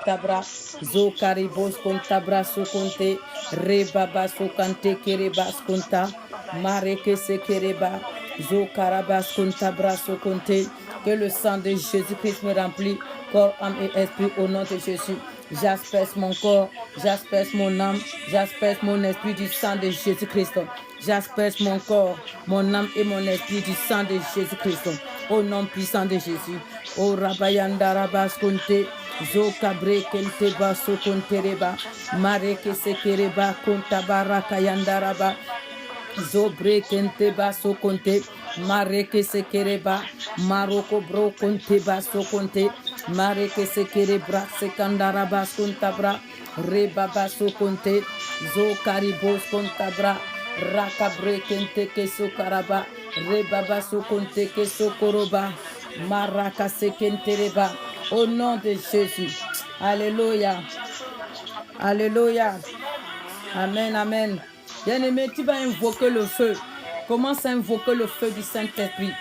tabra zokaribos kontabra sokonte rebaba sokante kerebas konta mareke sekereba zokarabas kontabra sokonte. Que le sang de Jésus-Christ me remplit corps, âme et esprit au nom de Jésus. J'asperge mon corps, j'asperge mon âme, j'asperge mon esprit du sang de Jésus-Christ. J'asperge mon corps, mon âme et mon esprit du sang de Jésus-Christ. Au nom puissant de Jésus. O Rabayanda Rabas Konte, Zokabre Kente Baso Kontereba, Mareke Sekereba Kontabaraka Yandaraba, Zobre Kente Baso Konte, Mareke Sekereba, Maroko Bro Konte Baso Konte, Mareke Sekerebra Sekandarabas Kontabra, Rebabaso Konte, Zokaribos Kontabra, Rakabre Kente Keso Karaba, Rebabaso Konte Keso Koroba, Maraka Sekentereba. Au nom de Jésus. Alléluia. Alléluia. Amen, amen. Bien-aimé, tu vas invoquer le feu. Commence à invoquer le feu du Saint-Esprit.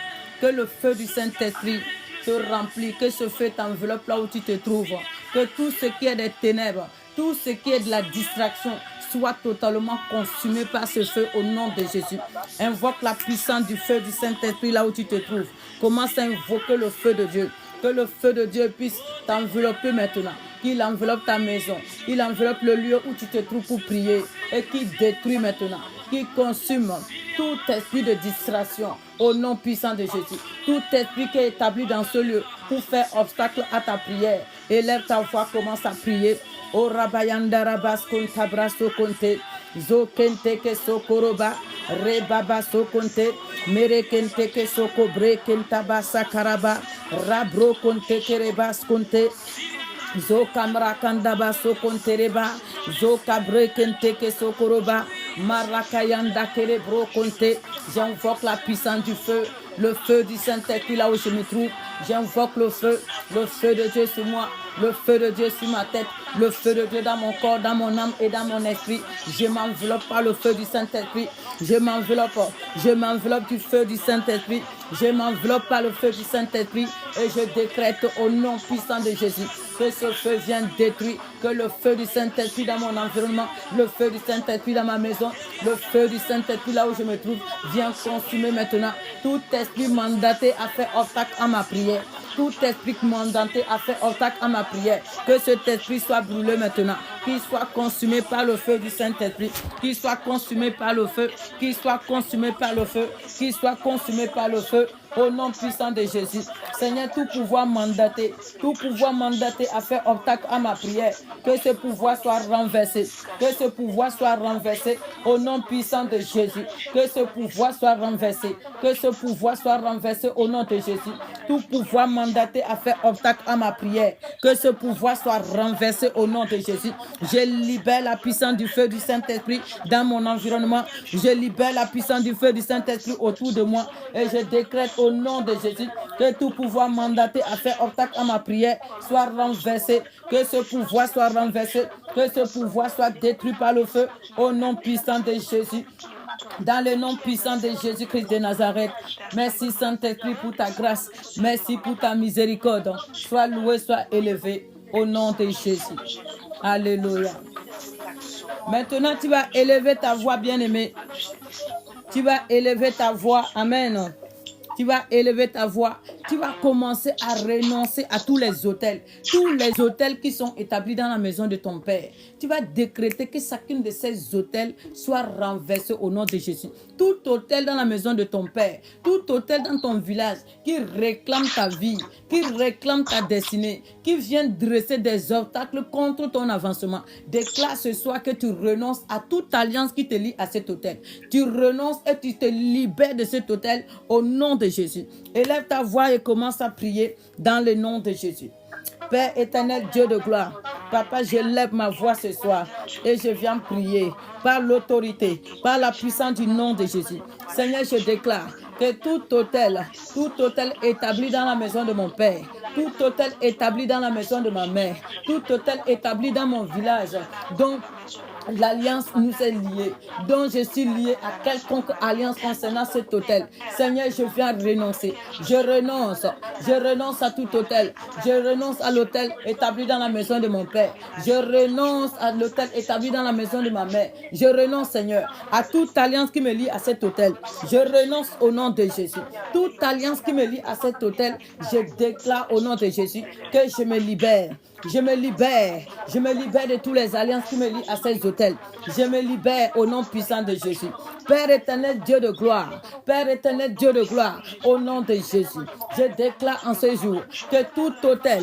Que le feu du Saint-Esprit te remplit. Que ce feu t'enveloppe là où tu te trouves. Que tout ce qui est des ténèbres, tout ce qui est de la distraction, soit totalement consumé par ce feu au nom de Jésus. Invoque la puissance du feu du Saint-Esprit là où tu te trouves. Commence à invoquer le feu de Dieu. Que le feu de Dieu puisse t'envelopper maintenant. Qu'il enveloppe ta maison. Il enveloppe le lieu où tu te trouves pour prier. Et qu'il détruit maintenant. Qu'il consume tout esprit de distraction au nom puissant de Jésus. Tout esprit qui est établi dans ce lieu pour faire obstacle à ta prière. Élève ta voix, commence à prier. O Rabayanda Rabas Kontabra Sokonte. Zo Kente Ke Sokoroba. Rebaba Sokonte. Mere Kente Ke Sokobre Kentaba Sakaraba. Rabro Konte Kerebas Konte. Zo Kamra Kandaba Sokonte Reba. Zo Kabre Kente Ke Sokoroba. Marakayanda Kerebro Konte. J'invoque la puissance du feu. Le feu du Saint-Esprit là où je me trouve. J'invoque le feu de Dieu sur moi, le feu de Dieu sur ma tête, le feu de Dieu dans mon corps, dans mon âme et dans mon esprit. Je m'enveloppe par le feu du Saint-Esprit. Je m'enveloppe du feu du Saint-Esprit. Je m'enveloppe par le feu du Saint-Esprit et je décrète au nom puissant de Jésus que ce feu vienne détruire, que le feu du Saint-Esprit dans mon environnement, le feu du Saint-Esprit dans ma maison, le feu du Saint-Esprit là où je me trouve, vient consumer maintenant tout esprit mandaté à faire obstacle à ma prière. Tout esprit mandaté à faire obstacle à ma prière, que cet esprit soit brûlé maintenant, qu'il soit consumé par le feu du Saint-Esprit, qu'il soit consumé par le feu, qu'il soit consumé par le feu, qu'il soit consumé par le feu, au nom puissant de Jésus. Seigneur, tout pouvoir mandaté à faire obstacle à ma prière, que ce pouvoir soit renversé, que ce pouvoir soit renversé, au nom puissant de Jésus, que ce pouvoir soit renversé, que ce pouvoir soit renversé au nom de Jésus. Tout pouvoir mandaté à faire obstacle à ma prière, que ce pouvoir soit renversé au nom de Jésus. Je libère la puissance du feu du Saint-Esprit dans mon environnement. Je libère la puissance du feu du Saint-Esprit autour de moi et je décrète au nom de Jésus que tout pouvoir mandaté à faire obstacle à ma prière soit renversé, que ce pouvoir soit renversé, que ce pouvoir soit détruit par le feu au nom puissant de Jésus. Dans le nom puissant de Jésus-Christ de Nazareth. Merci Saint-Esprit pour ta grâce. Merci pour ta miséricorde. Sois loué, sois élevé au nom de Jésus. Alléluia. Maintenant, tu vas élever ta voix, bien-aimé. Tu vas élever ta voix. Amen. Tu vas élever ta voix. Tu vas commencer à renoncer à tous les autels qui sont établis dans la maison de ton Père. Tu vas décréter que chacune de ces autels soit renversé au nom de Jésus. Tout autel dans la maison de ton Père, tout autel dans ton village qui réclame ta vie, qui réclame ta destinée, qui vient dresser des obstacles contre ton avancement. Déclare ce soir que tu renonces à toute alliance qui te lie à cet autel. Tu renonces et tu te libères de cet autel au nom de Jésus. Élève ta voix et commence à prier dans le nom de Jésus. Père éternel, Dieu de gloire, Papa, je lève ma voix ce soir et je viens prier par l'autorité, par la puissance du nom de Jésus. Seigneur, je déclare que tout autel établi dans la maison de mon Père, tout autel établi dans la maison de ma mère, tout autel établi dans mon village, donc l'alliance nous est liée, dont je suis lié à quelconque alliance concernant cet autel. Seigneur, je viens renoncer. Je renonce à tout autel. Je renonce à l'autel établi dans la maison de mon père. Je renonce à l'autel établi dans la maison de ma mère. Je renonce, Seigneur, à toute alliance qui me lie à cet autel. Je renonce au nom de Jésus. Toute alliance qui me lie à cet autel, je déclare au nom de Jésus que je me libère. Je me libère de toutes les alliances qui me lient à ces autels. Je me libère au nom puissant de Jésus. Père éternel, Dieu de gloire, Père éternel, Dieu de gloire, au nom de Jésus, je déclare en ce jour que tout autel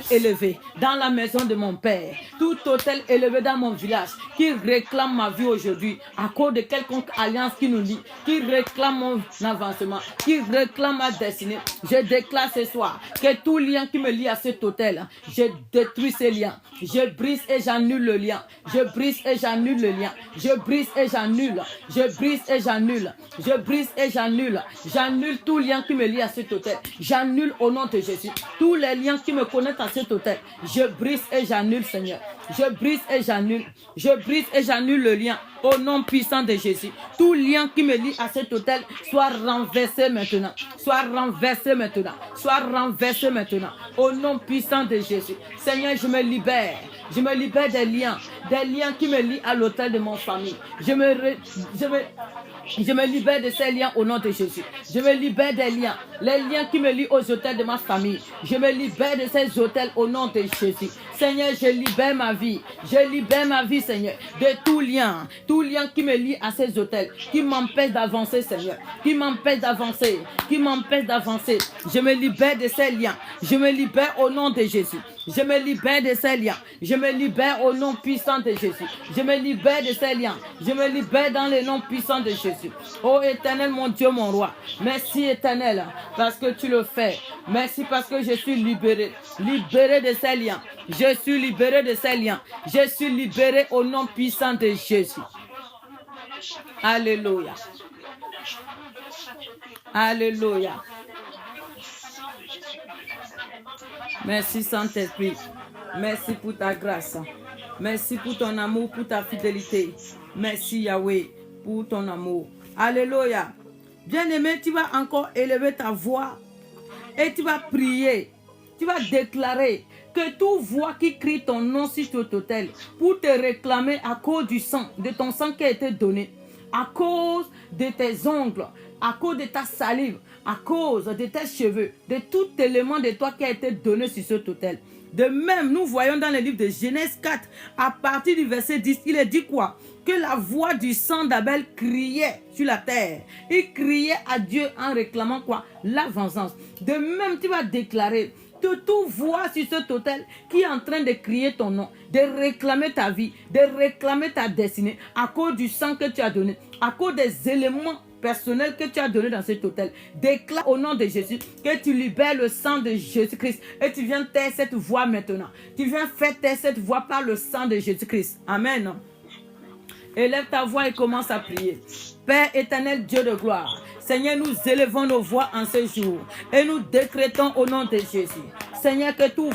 élevé dans la maison de mon Père, tout autel élevé dans mon village, qui réclame ma vie aujourd'hui, à cause de quelconque alliance qui nous lie, qui réclame mon avancement, qui réclame ma destinée, je déclare ce soir que tout lien qui me lie à cet autel, je détruis ces liens. Je brise et j'annule le lien. Je brise et j'annule le lien. Je brise et j'annule. Je brise et j'annule. Je brise et j'annule. J'annule tout lien qui me lie à cet autel. J'annule au nom de Jésus tous les liens qui me connectent à cet autel. Je brise et j'annule, Seigneur. Je brise et j'annule. Je brise et j'annule le lien au nom puissant de Jésus. Tout lien qui me lie à cet autel soit renversé maintenant. Soit renversé maintenant. Soit renversé maintenant. Au nom puissant de Jésus. Seigneur, je me libère. Je me libère des liens qui me lient à l'autel de mon famille. Je me libère de ces liens au nom de Jésus. Je me libère des liens, les liens qui me lient aux autels de ma famille. Je me libère de ces autels au nom de Jésus. Seigneur, je libère ma vie. Je libère ma vie, Seigneur, de tout lien qui me lie à ces autels, qui m'empêche d'avancer, Seigneur, qui m'empêche d'avancer, Je me libère de ces liens. Je me libère au nom de Jésus. Je me libère de ces liens. Je me libère au nom puissant de Jésus. Je me libère de ces liens. Je me libère dans le nom puissant de Jésus. Ô éternel, mon Dieu, mon roi. Merci éternel, parce que tu le fais. Merci parce que je suis libéré. Libéré de ces liens. Je suis libéré de ces liens. Je suis libéré au nom puissant de Jésus. Alléluia. Alléluia. Merci Saint-Esprit. Merci pour ta grâce. Merci pour ton amour, pour ta fidélité. Merci Yahweh pour ton amour. Alléluia. Bien-aimé, tu vas encore élever ta voix et tu vas prier. Tu vas déclarer que toute voix qui crie ton nom sur ton autel pour te réclamer à cause du sang, de ton sang qui a été donné, à cause de tes ongles, à cause de ta salive, à cause de tes cheveux, de tout élément de toi qui a été donné sur cet autel. De même, nous voyons dans le livre de Genèse 4, à partir du verset 10, il est dit quoi? Que la voix du sang d'Abel criait sur la terre. Il criait à Dieu en réclamant quoi? La vengeance. De même, tu vas déclarer que toute voix sur cet autel qui est en train de crier ton nom, de réclamer ta vie, de réclamer ta destinée, à cause du sang que tu as donné, à cause des éléments personnel que tu as donné dans cet hôtel. Déclare au nom de Jésus que tu libères le sang de Jésus-Christ et tu viens taire cette voix maintenant. Tu viens faire taire cette voix par le sang de Jésus-Christ. Amen. Élève ta voix et commence à prier. Père éternel, Dieu de gloire, Seigneur, nous élevons nos voix en ce jour et nous décrétons au nom de Jésus. Seigneur, que tout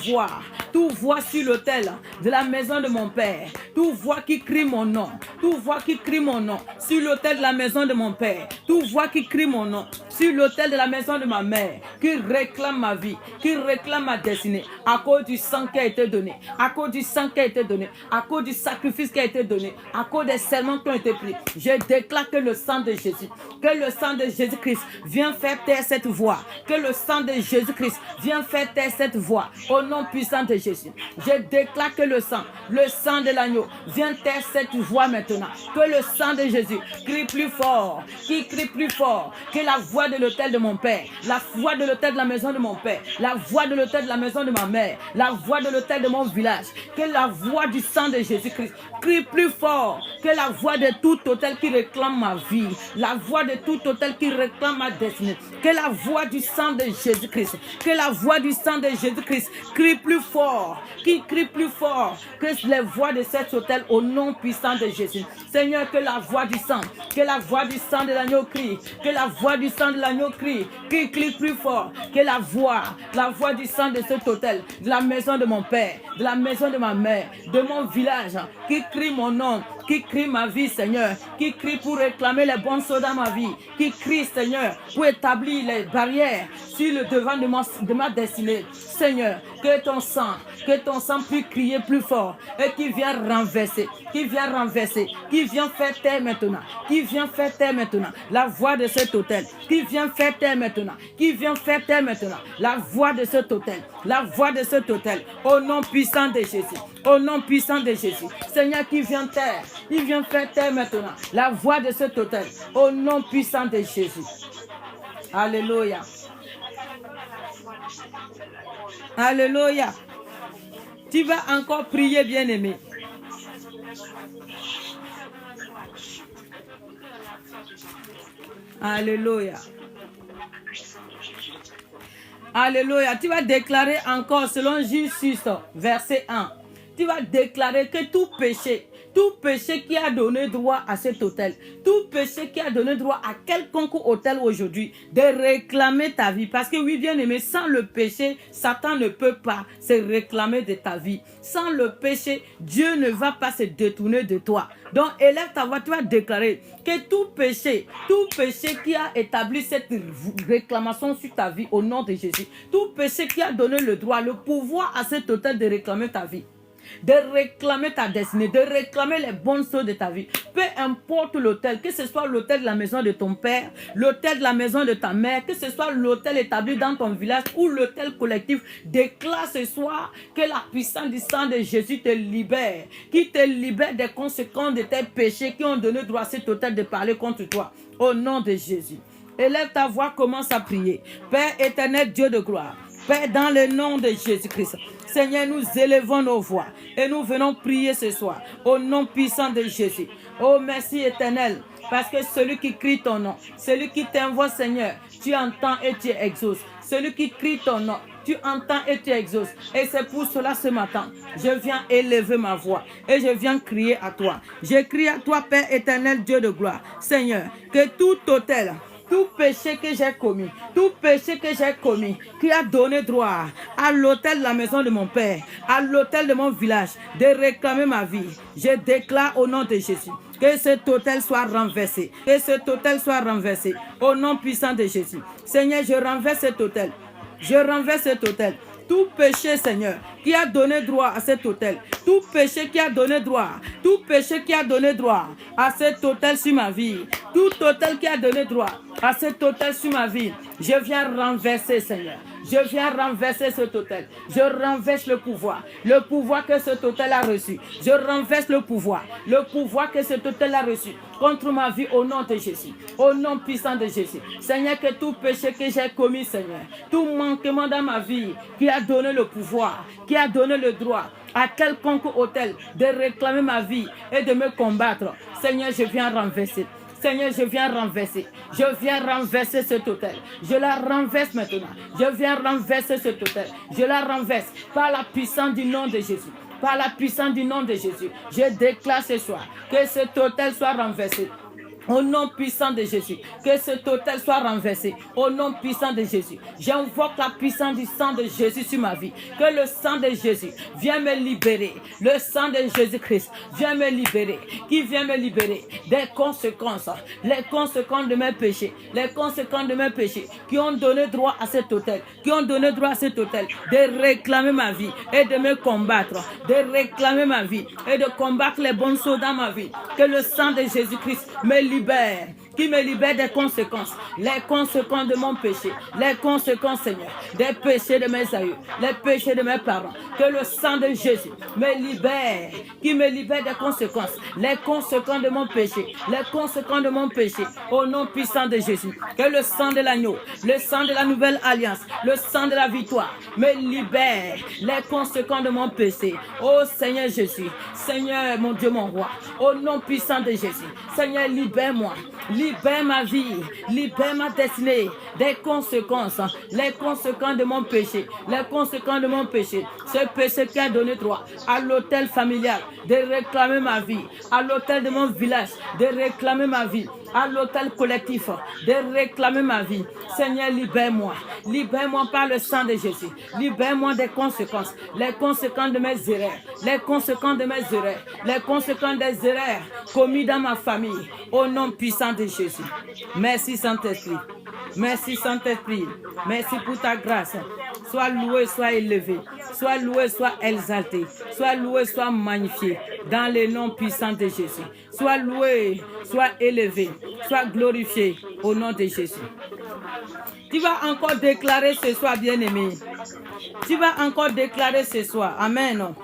voix sur l'autel de la maison de mon Père, tout voix qui crie mon nom, tout voix qui crie mon nom sur l'autel de la maison de mon Père, tout voix qui crie mon nom sur l'autel de la maison de ma mère, qui réclame ma vie, qui réclame ma destinée, à cause du sang qui a été donné, à cause du sang qui a été donné, à cause du sacrifice qui a été donné, à cause des serments qui ont été pris. Je déclare que le sang de Jésus, que le sang de Jésus-Christ vient faire taire cette voix, que le sang de Jésus-Christ vient faire taire cette voix, au nom puissant de Jésus. Je déclare que le sang de l'agneau vient taire cette voix maintenant, que le sang de Jésus crie plus fort, qui crie plus fort que la voix de l'autel de mon Père, la voix de l'autel de la maison de mon Père, la voix de l'autel de la maison de ma mère, la voix de l'autel de mon village, que la voix du sang de Jésus-Christ crie plus fort que la voix de tout hôtel qui réclame ma vie, la voix de tout hôtel qui réclame ma destinée, que la voix du sang de Jésus-Christ, que la voix du sang de Jésus-Christ crie plus fort, qui crie plus fort que les voix de cet hôtel au nom puissant de Jésus. Seigneur, que la voix du sang, que la voix du sang de l'agneau crie, que la voix du sang de l'agneau crie, qui crie plus fort, que la voix du sang de cet hôtel, de la maison de mon père, de la maison de ma mère, de mon village, qui crie mon nom, qui crie ma vie, Seigneur, qui crie pour réclamer les bonnes choses dans ma vie, qui crie, Seigneur, pour établir les barrières sur le devant de ma destinée. Seigneur, que ton sang puisse crier plus fort et qui vient renverser, qui vient faire taire maintenant, qui vient faire taire maintenant la voix de cet hôtel, qui vient faire taire maintenant, qui vient faire taire maintenant la voix de cet hôtel, la voix de cet hôtel, au nom puissant de Jésus, au nom puissant de Jésus. Seigneur, qui vient taire, il vient faire taire maintenant la voix de cet hôtel, au nom puissant de Jésus. Alléluia. Alléluia. Tu vas encore prier, bien-aimé. Alléluia. Alléluia. Tu vas déclarer encore selon Juge 6, verset 1. Tu vas déclarer que tout péché qui a donné droit à cet hôtel, tout péché qui a donné droit à quelconque hôtel aujourd'hui, de réclamer ta vie. Parce que oui, bien aimé, sans le péché, Satan ne peut pas se réclamer de ta vie. Sans le péché, Dieu ne va pas se détourner de toi. Donc, élève ta voix, tu vas déclarer que tout péché qui a établi cette réclamation sur ta vie au nom de Jésus, tout péché qui a donné le droit, le pouvoir à cet hôtel de réclamer ta vie, de réclamer ta destinée, de réclamer les bonnes choses de ta vie. Peu importe l'hôtel, que ce soit l'hôtel de la maison de ton père, l'hôtel de la maison de ta mère, que ce soit l'hôtel établi dans ton village ou l'hôtel collectif, déclare ce soir que la puissance du sang de Jésus te libère, qui te libère des conséquences de tes péchés qui ont donné droit à cet hôtel de parler contre toi. Au nom de Jésus. Élève ta voix, commence à prier. Père éternel, Dieu de gloire, Père, dans le nom de Jésus-Christ, Seigneur, nous élevons nos voix et nous venons prier ce soir au nom puissant de Jésus. Oh, merci éternel, parce que celui qui crie ton nom, celui qui t'invoque, Seigneur, tu entends et tu exauces. Celui qui crie ton nom, tu entends et tu exauces. Et c'est pour cela ce matin, je viens élever ma voix et je viens crier à toi. Je crie à toi, Père éternel, Dieu de gloire. Seigneur, que tout hôtel, tout péché que j'ai commis, qui a donné droit à l'hôtel de la maison de mon père, à l'hôtel de mon village, de réclamer ma vie, je déclare au nom de Jésus que cet hôtel soit renversé, au nom puissant de Jésus. Seigneur, je renverse cet hôtel, Tout péché, Seigneur, qui a donné droit à cet hôtel, tout péché qui a donné droit à cet hôtel sur ma vie, tout hôtel qui a donné droit à cet hôtel sur ma vie, je viens renverser, Seigneur. Je viens renverser cet hôtel. Je renverse le pouvoir que cet hôtel a reçu. Je renverse le pouvoir que cet hôtel a reçu contre ma vie au nom de Jésus, au nom puissant de Jésus. Seigneur, que tout péché que j'ai commis, Seigneur, tout manquement dans ma vie qui a donné le pouvoir, qui a donné le droit à quelconque hôtel de réclamer ma vie et de me combattre, Seigneur, je viens renverser. Seigneur, je viens renverser cet hôtel. Je la renverse maintenant. Je viens renverser cet hôtel. Je la renverse par la puissance du nom de Jésus. Par la puissance du nom de Jésus. Je déclare ce soir que cet hôtel soit renversé. Au nom puissant de Jésus, que cet hôtel soit renversé. Au nom puissant de Jésus, j'invoque la puissance du sang de Jésus sur ma vie. Que le sang de Jésus vienne me libérer. Le sang de Jésus-Christ vient me libérer. Qui vient me libérer des conséquences. Les conséquences de mes péchés. Les conséquences de mes péchés qui ont donné droit à cet hôtel. De réclamer ma vie et de me combattre. De réclamer ma vie et de combattre les bonnes choses dans ma vie. Que le sang de Jésus-Christ me libère, qui me libère des conséquences, les conséquences de mon péché, les conséquences, Seigneur, des péchés de mes aïeux, les péchés de mes parents. Que le sang de Jésus me libère, qui me libère des conséquences, les conséquences de mon péché, les conséquences de mon péché, au nom puissant de Jésus. Que le sang de l'agneau, le sang de la nouvelle alliance, le sang de la victoire me libère les conséquences de mon péché. Oh Seigneur Jésus, Seigneur mon Dieu, mon roi, au nom puissant de Jésus, Seigneur, libère-moi, libère ma vie, libère ma destinée des conséquences, les conséquences de mon péché, les conséquences de mon péché, ce péché qui a donné droit à l'autel familial de réclamer ma vie, à l'autel de mon village de réclamer ma vie, à l'autel collectif de réclamer ma vie. Seigneur, libère-moi. Libère-moi par le sang de Jésus. Libère-moi des conséquences. Les conséquences de mes erreurs. Les conséquences de mes erreurs. Les conséquences des erreurs commises dans ma famille. Au nom puissant de Jésus. Merci Saint-Esprit. Merci Saint-Esprit. Merci pour ta grâce. Sois loué, sois élevé. Sois loué, sois exalté. Sois loué, sois magnifié. Dans le nom puissant de Jésus. Sois loué, sois élevé. Sois glorifié au nom de Jésus. Tu vas encore déclarer ce soir, bien-aimé. Tu vas encore déclarer ce soir. Amen.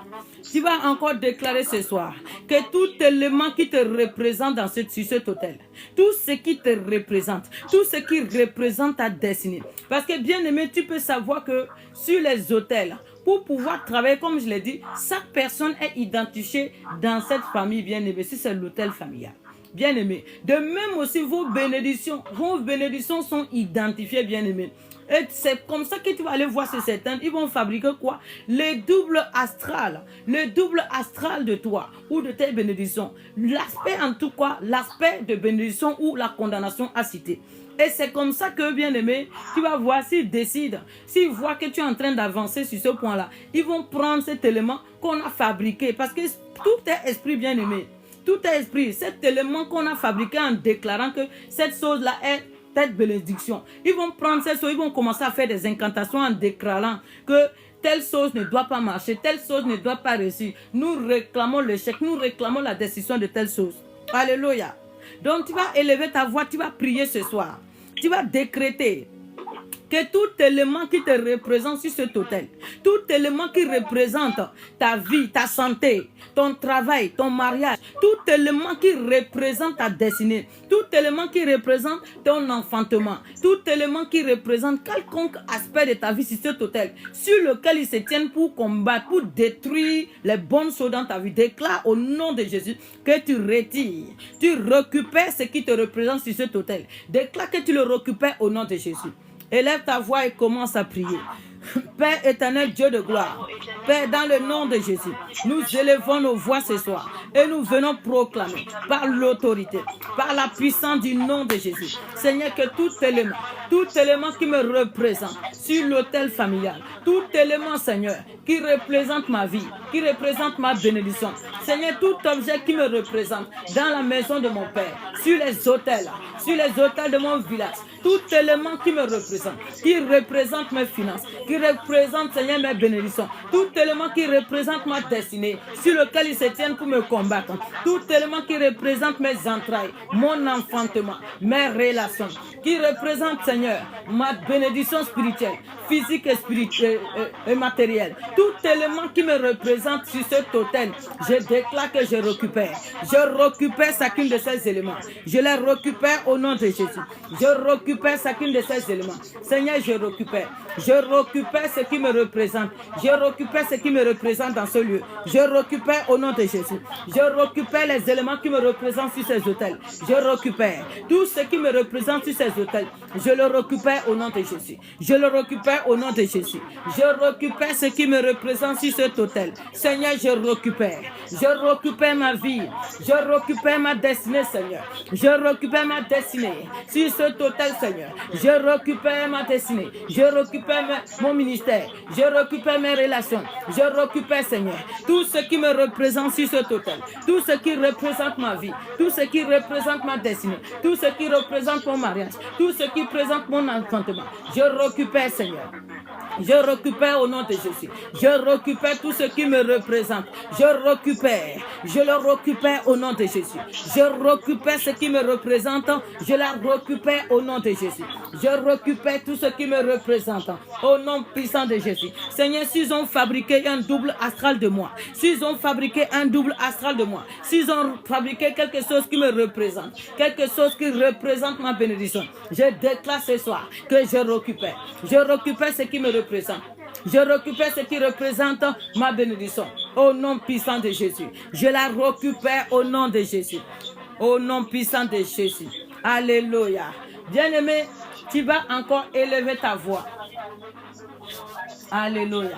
Tu vas encore déclarer ce soir que tout élément qui te représente sur cet hôtel, tout ce qui te représente, tout ce qui représente ta destinée. Parce que bien-aimé, tu peux savoir que sur les hôtels, pour pouvoir travailler, comme je l'ai dit, chaque personne est identifiée dans cette famille bien-aimée. Si c'est l'hôtel familial. Bien-aimé. De même aussi, vos bénédictions sont identifiées, bien-aimé. Et c'est comme ça que tu vas aller voir sur certains. Ils vont fabriquer quoi? Le double astral de toi ou de tes bénédictions. L'aspect en tout cas, l'aspect de bénédiction ou la condamnation à citer. Et c'est comme ça que, bien-aimé, tu vas voir s'ils décident, s'ils voient que tu es en train d'avancer sur ce point-là, ils vont prendre cet élément qu'on a fabriqué. Parce que tout est esprit, bien-aimé. Tout est esprit. Cet élément qu'on a fabriqué en déclarant que cette chose-là est cette bénédiction. Ils vont prendre cette chose, ils vont commencer à faire des incantations en déclarant que telle chose ne doit pas marcher, telle chose ne doit pas réussir. Nous réclamons l'échec, nous réclamons la décision de telle chose. Alléluia. Donc tu vas élever ta voix, tu vas prier ce soir. Tu vas décréter que tout élément qui te représente sur cet hôtel, tout élément qui représente ta vie, ta santé, ton travail, ton mariage, tout élément qui représente ta destinée, tout élément qui représente ton enfantement, tout élément qui représente quelconque aspect de ta vie sur cet hôtel, sur lequel ils se tiennent pour combattre, pour détruire les bonnes choses dans ta vie. Déclare au nom de Jésus que tu retires, tu récupères ce qui te représente sur cet hôtel. Déclare que tu le récupères au nom de Jésus. Élève ta voix et commence à prier. Père éternel, Dieu de gloire, Père, dans le nom de Jésus, nous élevons nos voix ce soir et nous venons proclamer par l'autorité, par la puissance du nom de Jésus, Seigneur, que tout élément qui me représente sur l'autel familial, tout élément, Seigneur, qui représente ma vie, qui représente ma bénédiction, Seigneur, tout objet qui me représente dans la maison de mon Père, sur les autels de mon village, tout élément qui me représente, qui représente mes finances, qui représente, Seigneur, mes bénédictions, tout élément qui représente ma destinée, sur lequel ils se tiennent pour me combattre, tout élément qui représente mes entrailles, mon enfantement, mes relations, qui représente, Seigneur, ma bénédiction spirituelle, physique et spirituelle et matérielle, tout élément qui me représente sur cet autel, je déclare que je récupère chacun de ces éléments, je les récupère au nom de Jésus, je récupère chacun de ces éléments, Seigneur, je récupère ce qui me représente, je récupère ce qui me représente dans ce lieu, je récupère au nom de Jésus, je récupère les éléments qui me représentent sur ces autels, je récupère tout ce qui me représente sur ces autels, je le récupère au nom de Jésus, je le récupère au nom de Jésus, je récupère ce qui me représente sur cet autel, Seigneur, je récupère ma vie, je récupère ma destinée, Seigneur, je récupère ma destinée sur cet autel, Seigneur, je récupère ma destinée, je récupère mon ministère, je récupère mes relations, je récupère, Seigneur, tout ce qui me représente sur cet autel, tout ce qui représente ma vie, tout ce qui représente ma destinée, tout ce qui représente mon mariage, tout ce qui représente mon enfantement, je récupère, Seigneur. Je récupère au nom de Jésus. Je récupère tout ce qui me représente. Je récupère. Je le récupère au nom de Jésus. Je récupère ce qui me représente. Je la récupère au nom de Jésus. Je récupère tout ce qui me représente au nom puissant de Jésus. Seigneur, s'ils ont fabriqué un double astral de moi, s'ils ont fabriqué un double astral de moi, s'ils ont fabriqué quelque chose qui me représente, quelque chose qui représente ma bénédiction, je déclare ce soir que je récupère. Je récupère ce qui me représente. Je récupère ce qui représente ma bénédiction. Au nom puissant de Jésus. Je la récupère au nom de Jésus. Au nom puissant de Jésus. Alléluia. Bien-aimé, tu vas encore élever ta voix. Alléluia.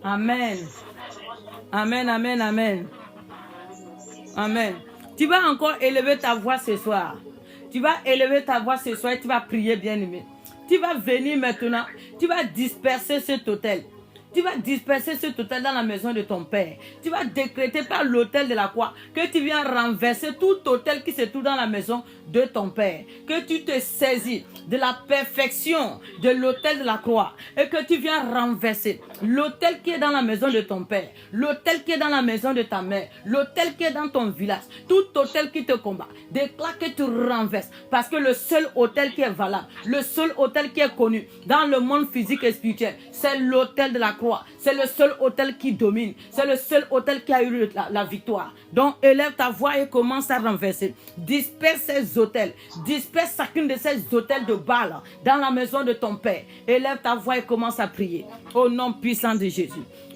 Amen. Amen, amen, amen. Amen. Tu vas encore élever ta voix ce soir. Tu vas élever ta voix ce soir et tu vas prier, bien-aimé. Tu vas venir maintenant, tu vas disperser cet autel. Tu vas disperser cet autel dans la maison de ton père. Tu vas décréter par l'autel de la croix que tu viens renverser tout autel qui se trouve dans la maison de ton père. Que tu te saisis de la perfection de l'autel de la croix et que tu viens renverser l'autel qui est dans la maison de ton père, l'autel qui est dans la maison de ta mère, l'autel qui est dans ton village, tout autel qui te combat. Déclare que tu renverses parce que le seul autel qui est valable, le seul autel qui est connu dans le monde physique et spirituel, c'est l'autel de la croix. C'est le seul autel qui domine. C'est le seul autel qui a eu la victoire. Donc élève ta voix et commence à renverser. Disperse ces autels. Disperse chacune de ces autels de Baal dans la maison de ton père. Élève ta voix et commence à prier. Au nom puissant de Jésus.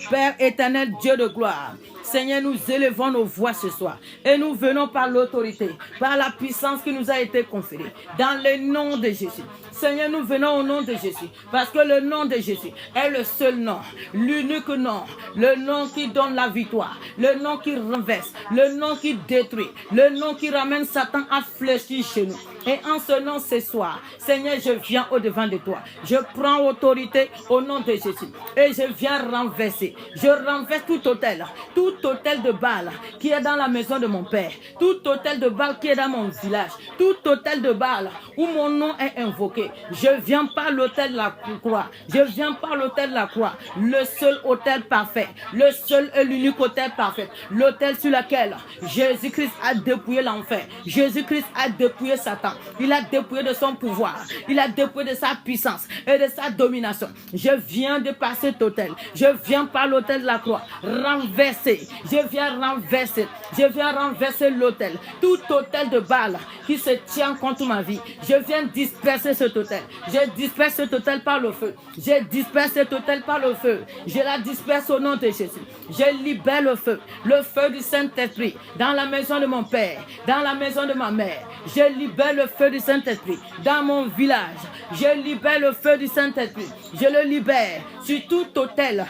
Père éternel, Dieu de gloire. Seigneur, nous élevons nos voix ce soir. Et nous venons par l'autorité, par la puissance qui nous a été conférée. Dans le nom de Jésus. Seigneur, nous venons au nom de Jésus. Parce que le nom de Jésus est le seul nom. L'unique nom. Le nom qui donne la victoire. Le nom qui renverse. Le nom qui détruit. Le nom qui ramène Satan à fléchir chez nous. Et en ce nom ce soir, Seigneur, je viens au-devant de toi. Je prends autorité au nom de Jésus. Et je viens renverser. Je renverse tout autel de Baal qui est dans la maison de mon père. Tout autel de Baal qui est dans mon village. Tout autel de Baal où mon nom est invoqué. Je viens par l'autel de la croix. Je viens par l'autel de la croix. Le seul autel parfait. Le seul et l'unique autel parfait. L'autel sur lequel Jésus-Christ a dépouillé l'enfer. Jésus-Christ a dépouillé Satan. Il a dépouillé de son pouvoir. Il a dépouillé de sa puissance et de sa domination. Je viens de passer cet autel. Je viens par l'autel de la croix. Renverser. Je viens renverser. Je viens renverser l'autel. Tout autel de Baal qui se tient contre ma vie. Je viens disperser cet autel. Je disperse cet autel par le feu. Je disperse cet autel par le feu. Je la disperse au nom de Jésus. Je libère le feu du Saint-Esprit dans la maison de mon père, dans la maison de ma mère. Je libère le feu du Saint-Esprit dans mon village. Je libère le feu du Saint-Esprit. Je le libère sur tout autel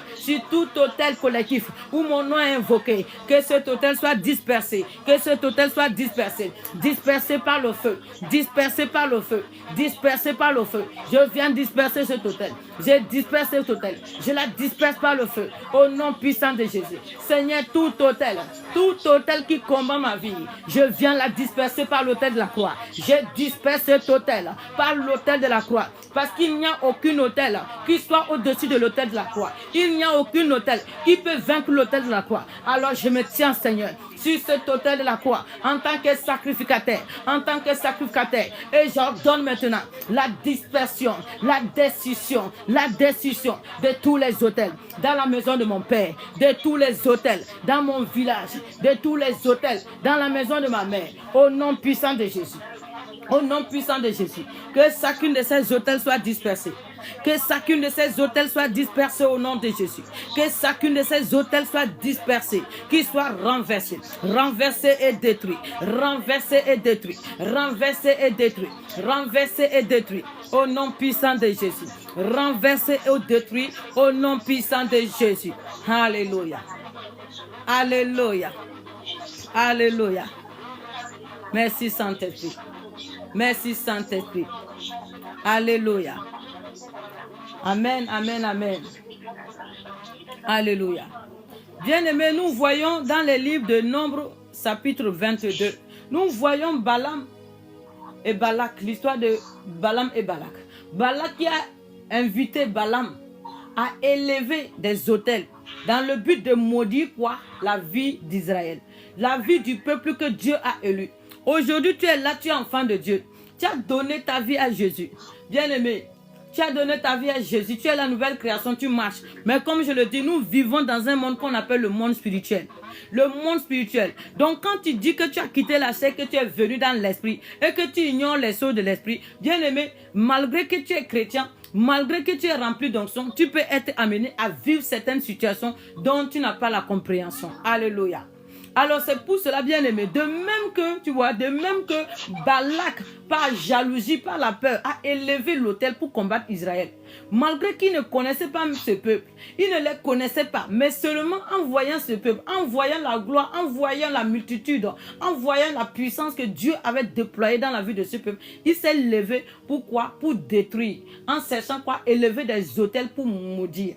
collectif où mon nom est invoqué. Que cet autel soit dispersé. Que cet autel soit dispersé. Dispersé par le feu. Dispersé par le feu. Dispersé par le feu. Je viens disperser cet autel. Je disperse cet autel. Je la disperse par le feu. Au nom puissant de Jésus. Seigneur, tout autel qui combat ma vie, je viens la disperser par l'autel de la croix. Je disperse cet autel par l'autel de la croix. Parce qu'il n'y a aucun autel qui soit au-dessus de l'autel de la croix. Il n'y a aucun autel qui peut vaincre l'autel de la croix. Alors je me tiens, Seigneur, sur cet autel de la croix en tant que sacrificateur. Et j'ordonne maintenant la dispersion, la destruction de tous les autels dans la maison de mon père, de tous les autels dans mon village, de tous les autels dans la maison de ma mère, au nom puissant de Jésus. Au nom puissant de Jésus, que chacune de ces autels soit dispersée. Que chacune de ces autels soit dispersée au nom de Jésus. Que chacune de ces autels soit dispersée, qu'il soit renversé, renversé et détruit, renversé et détruit, renversé et détruit, renversé et détruit. Au nom puissant de Jésus. Renversé et détruit au nom puissant de Jésus. Alléluia. Alléluia. Alléluia. Merci Saint-Esprit. Merci Saint-Esprit. Alléluia. Amen, amen, amen. Alléluia. Bien-aimés, nous voyons dans les livres de Nombres, chapitre 22, nous voyons Balaam et Balak, l'histoire de Balaam et Balak. Balak qui a invité Balaam a élevé des autels dans le but de maudire quoi? La vie d'Israël, la vie du peuple que Dieu a élu. Aujourd'hui, tu es là, tu es enfant de Dieu. Tu as donné ta vie à Jésus. Bien-aimé, tu as donné ta vie à Jésus. Tu es la nouvelle création, tu marches. Mais comme je le dis, nous vivons dans un monde qu'on appelle le monde spirituel. Le monde spirituel. Donc quand tu dis que tu as quitté la chair, que tu es venu dans l'esprit et que tu ignores les choses de l'esprit, bien-aimé, malgré que tu es chrétien, malgré que tu es rempli d'onction, tu peux être amené à vivre certaines situations dont tu n'as pas la compréhension. Alléluia. Alors c'est pour cela, bien aimé, de même que, tu vois, de même que Balak, par jalousie, par la peur, a élevé l'autel pour combattre Israël. Malgré qu'il ne connaissait pas ce peuple, il ne les connaissait pas, mais seulement en voyant ce peuple, en voyant la gloire, en voyant la multitude, en voyant la puissance que Dieu avait déployée dans la vie de ce peuple, il s'est levé pour quoi? Pour détruire, en cherchant quoi? Élever des autels pour maudire.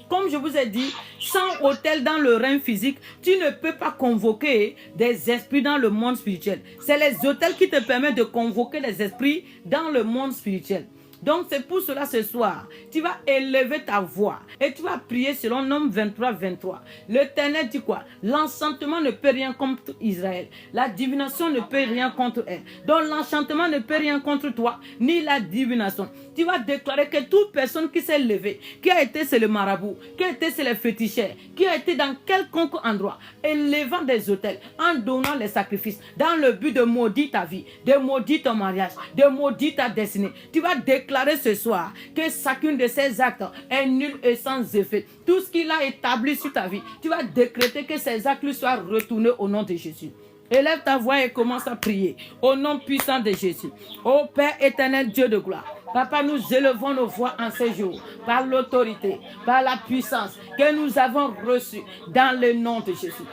Comme je vous ai dit, sans autel dans le règne physique, tu ne peux pas convoquer des esprits dans le monde spirituel. C'est les autels qui te permettent de convoquer les esprits dans le monde spirituel. Donc c'est pour cela ce soir, tu vas élever ta voix et tu vas prier selon Nombre 23, 23. L'Éternel dit quoi? L'enchantement ne peut rien contre Israël. La divination ne peut rien contre elle. Donc l'enchantement ne peut rien contre toi, ni la divination. Tu vas déclarer que toute personne qui s'est levée, qui a été c'est le marabout, qui a été c'est les féticheurs, qui a été dans quelconque endroit, élevant des autels, en donnant les sacrifices, dans le but de maudire ta vie, de maudire ton mariage, de maudire ta destinée. Tu vas déclarer ce soir que chacun de ces actes est nul et sans effet. Tout ce qu'il a établi sur ta vie, tu vas décréter que ces actes lui soient retournés au nom de Jésus. Élève ta voix et commence à prier au nom puissant de Jésus. Ô Père éternel, Dieu de gloire, Papa, nous élevons nos voix en ces jours par l'autorité, par la puissance que nous avons reçue dans le nom de Jésus.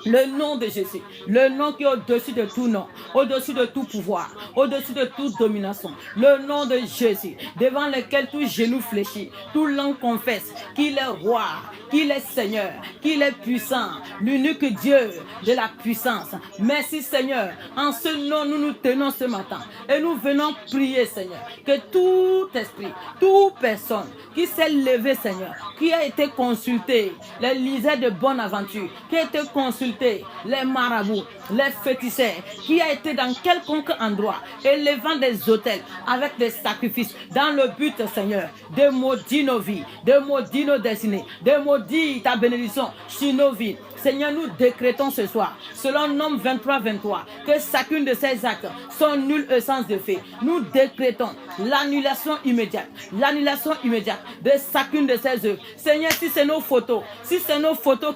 Le nom de Jésus, le nom qui est au-dessus de tout nom, au-dessus de tout pouvoir, au-dessus de toute domination. Le nom de Jésus, devant lequel tout genou fléchit, tout langue confesse qu'il est roi, qu'il est Seigneur, qu'il est puissant, l'unique Dieu de la puissance. Merci Seigneur, en ce nom nous nous tenons ce matin et nous venons prier Seigneur, que tout esprit, toute personne qui s'est levé Seigneur, qui a été consulté, les liseurs de bonne aventure, qui a été consulté, les marabouts, les féticheurs, qui a été dans quelconque endroit, élevant des autels avec des sacrifices, dans le but, Seigneur, de maudire nos vies, de maudire nos destinées, de maudire ta bénédiction sur nos vies. Seigneur, nous décrétons ce soir, selon Nombre 23, 23, que chacune de ces actes sont nuls et sans effet. Nous décrétons l'annulation immédiate de chacune de ces œuvres. Seigneur, si c'est nos photos,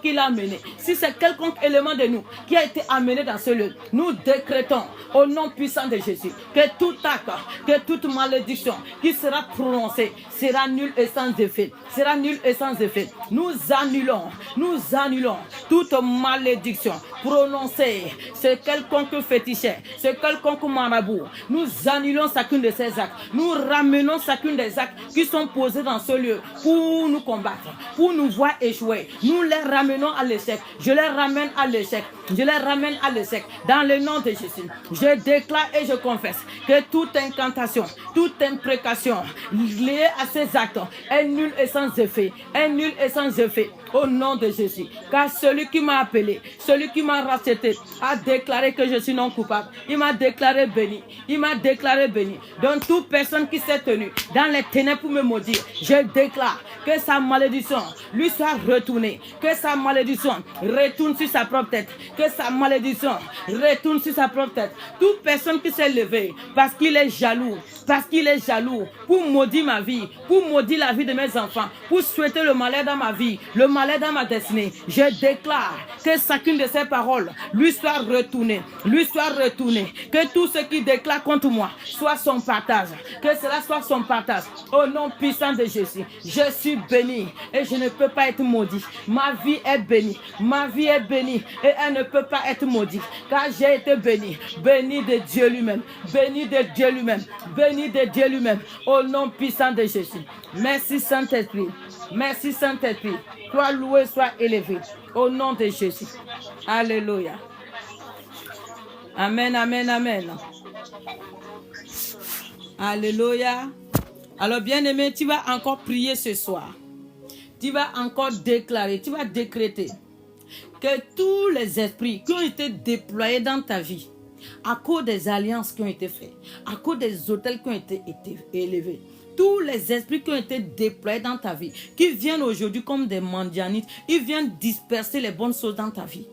qu'il a amenées, si c'est quelconque élément de nous qui a été amené dans ce lieu, nous décrétons au nom puissant de Jésus que tout acte, que toute malédiction qui sera prononcée sera nul et sans effet. Sera nul et sans effet. Nous annulons toute malédiction prononcée, ce quelconque féticheur, ce quelconque marabout. Nous annulons chacune de ces actes. Nous ramenons chacune des actes qui sont posés dans ce lieu pour nous combattre, pour nous voir échouer. Nous les ramenons à l'échec. Je les ramène à l'échec. Je les ramène à l'échec. Dans le nom de Jésus, je déclare et je confesse que toute incantation, toute imprécation liée à ces actes est nulle et sans effet. Est nulle et sans effet. Au nom de Jésus. Car celui qui m'a appelé, celui qui m'a racheté, a déclaré que je suis non coupable. Il m'a déclaré béni. Il m'a déclaré béni. Donc toute personne qui s'est tenue dans les ténèbres pour me maudire, je déclare que sa malédiction lui soit retournée. Que sa malédiction retourne sur sa propre tête. Que sa malédiction retourne sur sa propre tête. Toute personne qui s'est levée parce qu'il est jaloux, pour maudire ma vie, pour maudire la vie de mes enfants, pour souhaiter le malheur dans ma vie, le malheur dans ma destinée, je déclare que chacune de ces paroles lui soit retournée, que tout ce qui déclare contre moi soit son partage, que cela soit son partage, au nom puissant de Jésus. Je suis béni et je ne peux pas être maudit. Ma vie est bénie et elle ne peut pas être maudite, car j'ai été béni de Dieu lui-même, béni de Dieu lui-même, au nom puissant de Jésus. Merci Saint-Esprit, Sois loué, sois élevé, au nom de Jésus. Alléluia. Amen, amen, amen. Alléluia. Alors bien-aimé, tu vas encore prier ce soir. Tu vas encore déclarer, tu vas décréter que tous les esprits qui ont été déployés dans ta vie, à cause des alliances qui ont été faites, à cause des autels qui ont été élevés, tous les esprits qui ont été déployés dans ta vie, qui viennent aujourd'hui comme des mendianites, ils viennent disperser les bonnes choses dans ta vie.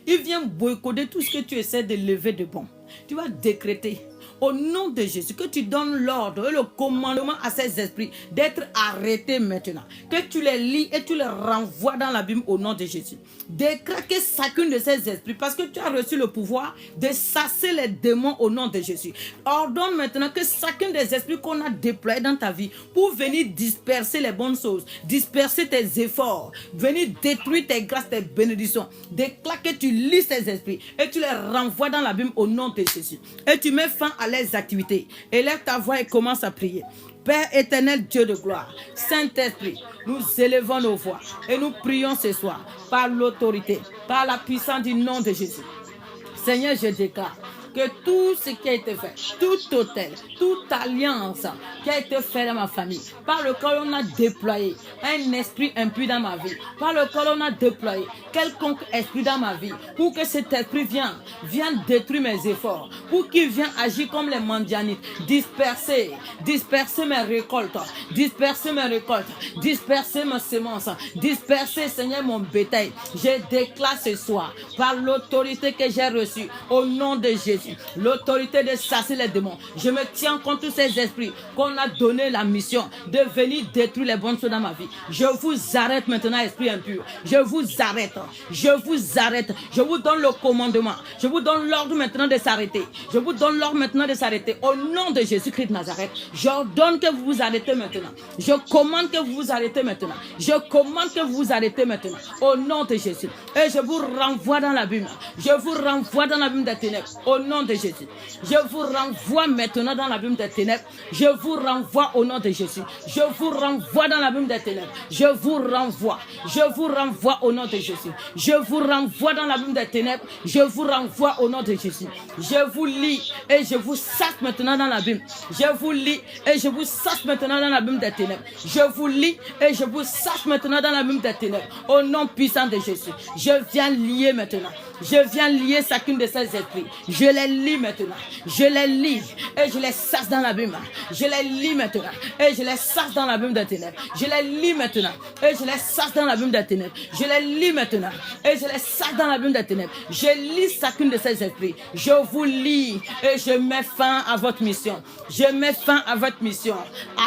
Ils viennent boycotter tout ce que tu essaies de lever de bon. Tu vas décréter au nom de Jésus que tu donnes l'ordre et le commandement à ces esprits d'être arrêtés maintenant. Que tu les lis et tu les renvoies dans l'abîme au nom de Jésus. Décrète que chacun de ces esprits, parce que tu as reçu le pouvoir de chasser les démons au nom de Jésus. Ordonne maintenant que chacun des esprits qu'on a déployés dans ta vie pour venir disperser les bonnes choses, disperser tes efforts, venir détruire tes grâces, tes bénédictions. Déclare que tu lis ces esprits et tu les renvoies dans l'abîme au nom de Jésus. Et tu mets fin à les activités. Élève ta voix et commence à prier. Père éternel, Dieu de gloire, Saint-Esprit, nous élevons nos voix et nous prions ce soir par l'autorité, par la puissance du nom de Jésus. Seigneur, je déclare que tout ce qui a été fait, tout hôtel, toute alliance qui a été faite dans ma famille, par lequel on a déployé un esprit impur dans ma vie, par lequel on a déployé quelconque esprit dans ma vie, pour que cet esprit vienne détruire mes efforts, pour qu'il vienne agir comme les mendianites, disperser mes récoltes, disperser mes semences, disperser, Seigneur, mon bétail. Je déclare ce soir, par l'autorité que j'ai reçue, au nom de Jésus, l'autorité de chasser les démons. Je me tiens contre ces esprits qu'on a donné la mission de venir détruire les bonnes choses dans ma vie. Je vous arrête maintenant, esprit impur. Je vous arrête. Je vous donne le commandement. Je vous donne l'ordre maintenant de s'arrêter. Je vous donne l'ordre maintenant de s'arrêter. Au nom de Jésus-Christ de Nazareth, j'ordonne que vous vous arrêtez maintenant. Je commande que vous vous arrêtez maintenant. Je commande que vous vous arrêtez maintenant. Au nom de Jésus. Et je vous renvoie dans l'abîme. Je vous renvoie dans l'abîme des ténèbres. Au nom de Jésus. Je vous renvoie maintenant dans l'abîme des ténèbres. Je vous renvoie au nom de Jésus. Je vous renvoie dans l'abîme des ténèbres. Je vous renvoie. Je vous renvoie au nom de Jésus. Je vous renvoie dans l'abîme des ténèbres. Je vous renvoie au nom de Jésus. Je vous lis et je vous chasse maintenant dans l'abîme. Je vous lis et je vous chasse maintenant dans l'abîme des ténèbres. Je vous lis et je vous chasse maintenant dans l'abîme des ténèbres. Au nom puissant de Jésus. Je viens lier maintenant. Je viens lier chacune de ces esprits. Je les lis maintenant. Je les lis et je les chasse dans l'abîme. Je les lis maintenant et je les chasse dans l'abîme des ténèbres. Je les lis maintenant et je les chasse dans l'abîme des ténèbres. Je les lis maintenant et je les chasse dans l'abîme des ténèbres. Je lis chacune de ces esprits. Je vous lis et je mets fin à votre mission. Je mets fin à votre mission.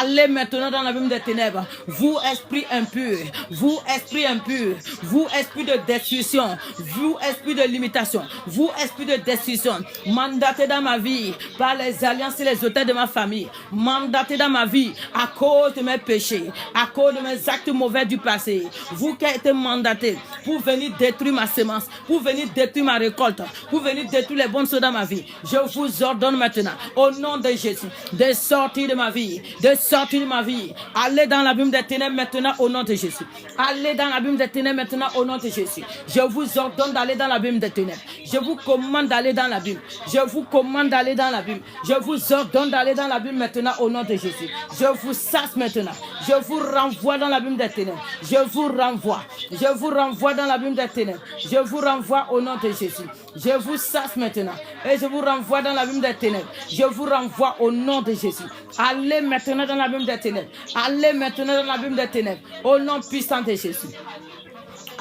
Allez maintenant dans l'abîme des ténèbres. Vous, esprit impur. Vous, esprit impur. Vous, esprit de destruction. Vous, esprit de limitation. Vous, esprit de destruction. Mandaté dans ma vie par les alliances et les autels de ma famille. Mandaté dans ma vie à cause de mes péchés, à cause de mes actes mauvais du passé. Vous qui avez été mandaté pour venir détruire ma semence, pour venir détruire ma récolte, pour venir détruire les bonnes choses dans ma vie. Je vous ordonne maintenant, au nom de Jésus, de sortir de ma vie, de sortir de ma vie. Allez dans l'abîme des ténèbres maintenant au nom de Jésus. Allez dans l'abîme des ténèbres maintenant au nom de Jésus. Je vous ordonne d'aller dans l'abîme des ténèbres. Je vous commande d'aller dans l'abîme. Je vous commande d'aller dans l'abîme. Je vous ordonne d'aller dans l'abîme maintenant au nom de Jésus. Je vous chasse maintenant. Je vous renvoie dans l'abîme des ténèbres. Je vous renvoie. Je vous renvoie dans l'abîme des ténèbres. Je vous renvoie au nom de Jésus. Je vous chasse maintenant. Et je vous renvoie dans l'abîme des ténèbres. Je vous renvoie au nom de Jésus. Allez maintenant dans l'abîme des ténèbres. Allez maintenant dans l'abîme des ténèbres. Au nom puissant de Jésus.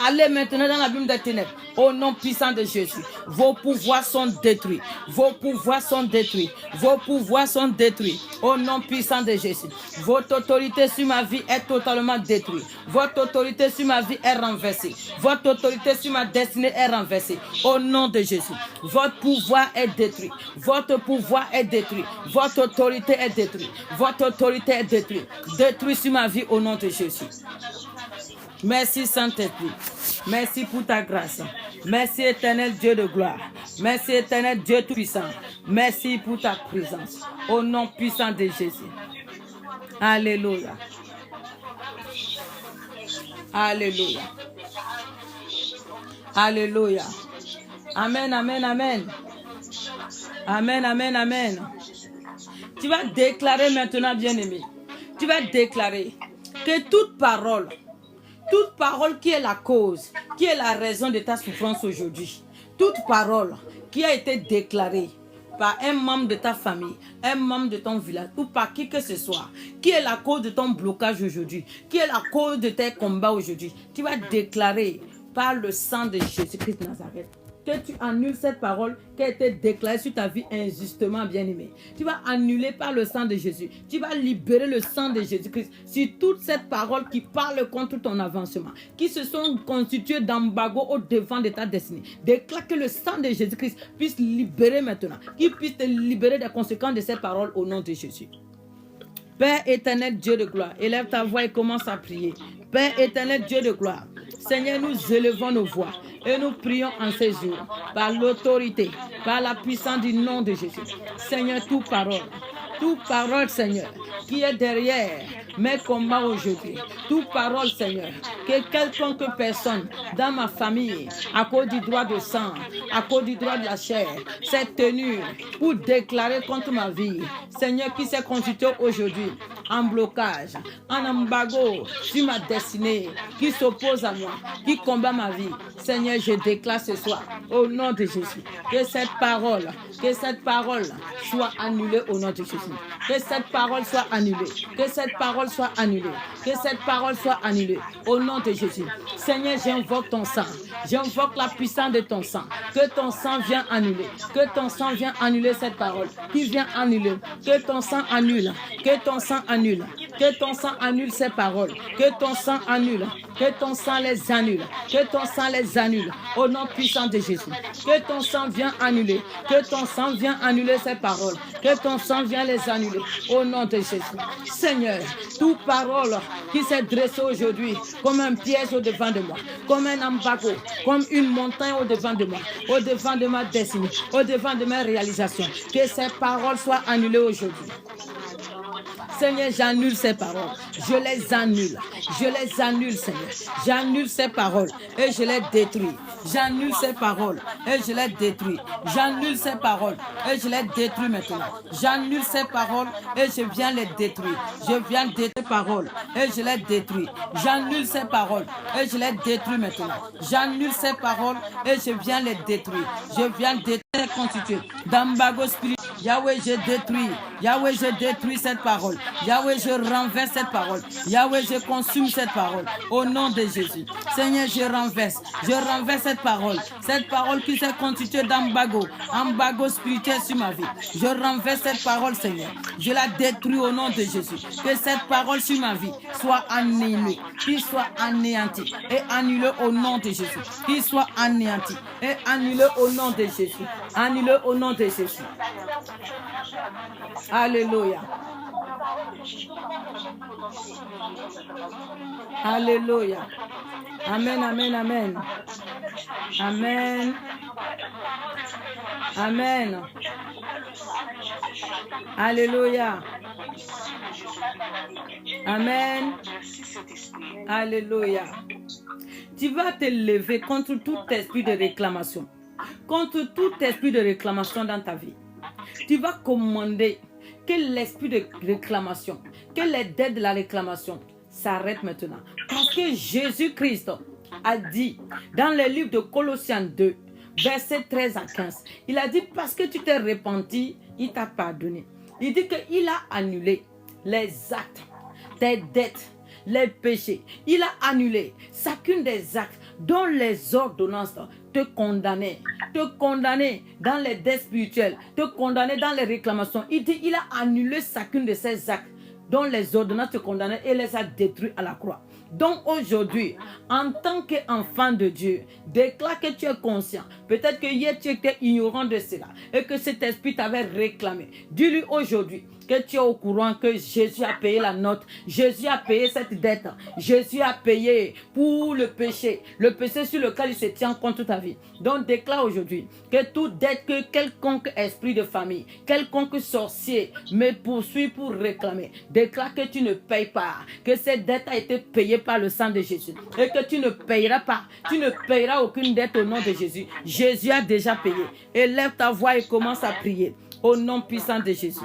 Allez maintenant dans l'abîme des ténèbres. Au nom puissant de Jésus. Vos pouvoirs sont détruits. Vos pouvoirs sont détruits. Vos pouvoirs sont détruits. Au nom puissant de Jésus. Votre autorité sur ma vie est totalement détruite. Votre autorité sur ma vie est renversée. Votre autorité sur ma destinée est renversée. Au nom de Jésus. Votre pouvoir est détruit. Votre pouvoir est détruit. Votre autorité est détruite. Votre autorité est détruite. Détruit sur ma vie au nom de Jésus. Merci Saint-Esprit. Merci pour ta grâce. Merci éternel Dieu de gloire. Merci éternel Dieu tout-puissant. Merci pour ta présence. Au nom puissant de Jésus. Alléluia. Alléluia. Alléluia. Amen, amen, amen. Amen, amen, amen. Tu vas déclarer maintenant, bien-aimé. Tu vas déclarer que toute parole toute parole qui est la cause, qui est la raison de ta souffrance aujourd'hui, toute parole qui a été déclarée par un membre de ta famille, un membre de ton village ou par qui que ce soit, qui est la cause de ton blocage aujourd'hui, qui est la cause de tes combats aujourd'hui, tu vas déclarer par le sang de Jésus-Christ de Nazareth que tu annules cette parole qui a été déclarée sur ta vie injustement, bien-aimé. Tu vas annuler par le sang de Jésus. Tu vas libérer le sang de Jésus-Christ sur toute cette parole qui parle contre ton avancement, qui se sont constituées d'embargo au devant de ta destinée. Déclare que le sang de Jésus-Christ puisse libérer maintenant, qu'il puisse te libérer des conséquences de cette parole au nom de Jésus. Père éternel, Dieu de gloire, élève ta voix et commence à prier. Père éternel, Dieu de gloire, Seigneur, nous élevons nos voix et nous prions en ces jours par l'autorité, par la puissance du nom de Jésus. Seigneur, toute parole, Seigneur, qui est derrière mes combats aujourd'hui, toute parole, Seigneur, que quelconque personne dans ma famille, à cause du droit de sang, à cause du droit de la chair, s'est tenue pour déclarer contre ma vie, Seigneur, qui s'est constitué aujourd'hui en blocage, en embargo sur ma destinée, qui s'oppose à moi, qui combat ma vie. Seigneur, je déclare ce soir, au nom de Jésus, que cette parole soit annulée au nom de Jésus. Que cette parole soit annulée. Que cette parole soit annulée. Que cette parole soit annulée au nom de Jésus. Seigneur, j'invoque ton sang. J'invoque la puissance de ton sang. Que ton sang vienne annuler. Que ton sang vienne annuler cette parole. Qui vient annuler. Que ton sang annule. Que ton sang annule. Que ton sang annule ces paroles. Que ton sang annule. Que ton sang les annule. Que ton sang les annule. Au nom puissant de Jésus. Que ton sang vienne annuler. Que ton sang vienne annuler ces paroles. Que ton sang vienne les annuler. Au nom de Jésus. Seigneur, toute parole qui s'est dressée aujourd'hui comme un piège au devant de moi, comme un embargo, comme une montagne au devant de moi, au devant de ma destinée, au devant de mes réalisations, que ces paroles soient annulées aujourd'hui. Seigneur, j'annule ces paroles. Je les annule. Je les annule, Seigneur. J'annule ces paroles et je les détruis. J'annule ces paroles et je les détruis. J'annule ces paroles et je les détruis maintenant. J'annule ces paroles et je viens les détruire. Je viens détruire ces paroles et je les détruis. J'annule ces paroles et je les détruis maintenant. J'annule ces paroles et je viens les détruire. Je viens détruire les constituer d'embargo spirituel. Yahweh, je détruis. Yahweh, je détruis cette parole. Yahweh, je renverse cette parole. Yahweh, je consume cette parole. Au nom de Jésus. Seigneur, je renverse. Je renverse cette parole. Cette parole qui s'est constituée d'embargo. Embargo spirituel sur ma vie. Je renverse cette parole, Seigneur. Je la détruis au nom de Jésus. Que cette parole sur ma vie soit annulée. Qu'il soit anéanti. Et annulée au nom de Jésus. Qu'il soit anéanti. Et annulée au nom de Jésus. Annulée au nom de Jésus. Alléluia. Alléluia. Amen, amen, amen. Amen. Amen. Alléluia. Amen. Alléluia. Tu vas te lever contre tout esprit de réclamation. Contre tout esprit de réclamation dans ta vie. Tu vas commander que l'esprit de réclamation, que les dettes de la réclamation s'arrêtent maintenant. Parce que Jésus-Christ a dit dans le livre de Colossiens 2, versets 13 à 15, il a dit parce que tu t'es repenti, il t'a pardonné. Il dit qu'il a annulé les actes, tes dettes, les péchés. Il a annulé chacune des actes dont les ordonnances te condamnaient dans les dettes spirituelles, te condamnaient dans les réclamations. Il dit, il a annulé chacune de ces actes dont les ordonnances te condamnaient et les a détruits à la croix. Donc aujourd'hui, en tant qu'enfant de Dieu, déclare que tu es conscient. Peut-être que hier tu étais ignorant de cela et que cet esprit t'avait réclamé. Dis-lui aujourd'hui que tu es au courant que Jésus a payé la note. Jésus a payé cette dette. Jésus a payé pour le péché sur lequel il se tient contre ta vie. Donc déclare aujourd'hui que toute dette que quelconque esprit de famille, quelconque sorcier me poursuit pour réclamer. Déclare que tu ne payes pas, que cette dette a été payée payé par le sang de Jésus. Et que tu ne payeras pas. Tu ne payeras aucune dette au nom de Jésus. Jésus a déjà payé. Élève ta voix et commence à prier. Au nom puissant de Jésus.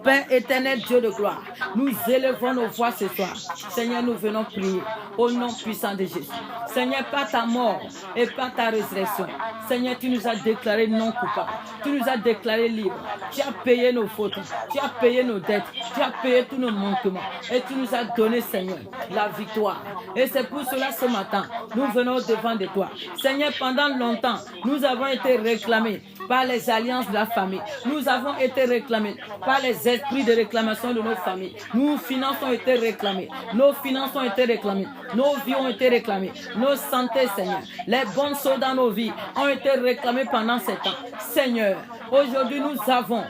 Père éternel, Dieu de gloire, nous élevons nos voix ce soir. Seigneur, nous venons prier au nom puissant de Jésus. Seigneur, par ta mort et par ta résurrection, Seigneur, tu nous as déclarés non coupables. Tu nous as déclarés libres. Tu as payé nos fautes. Tu as payé nos dettes. Tu as payé tous nos manquements. Et tu nous as donné, Seigneur, la victoire. Et c'est pour cela ce matin, nous venons devant de toi. Seigneur, pendant longtemps, nous avons été réclamés par les alliances de la famille. Nous avons été réclamés par les esprits de réclamation de nos familles. Nos finances ont été réclamées. Nos finances ont été réclamées. Nos vies ont été réclamées. Nos santé, Seigneur. Les bonnes choses dans nos vies ont été réclamées pendant ces temps. Seigneur, aujourd'hui nous avons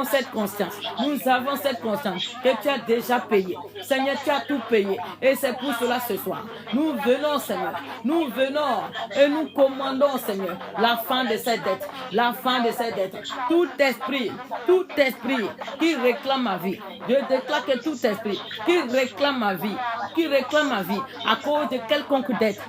cette conscience. Nous avons cette conscience que tu as déjà payé. Seigneur, tu as tout payé. Et c'est pour cela ce soir. Nous venons, Seigneur. Nous venons et nous commandons, Seigneur, la fin de cette dette. La fin de cette dette. Tout esprit qui réclame ma vie. Je déclare que tout esprit qui réclame ma vie à cause de quelconque dette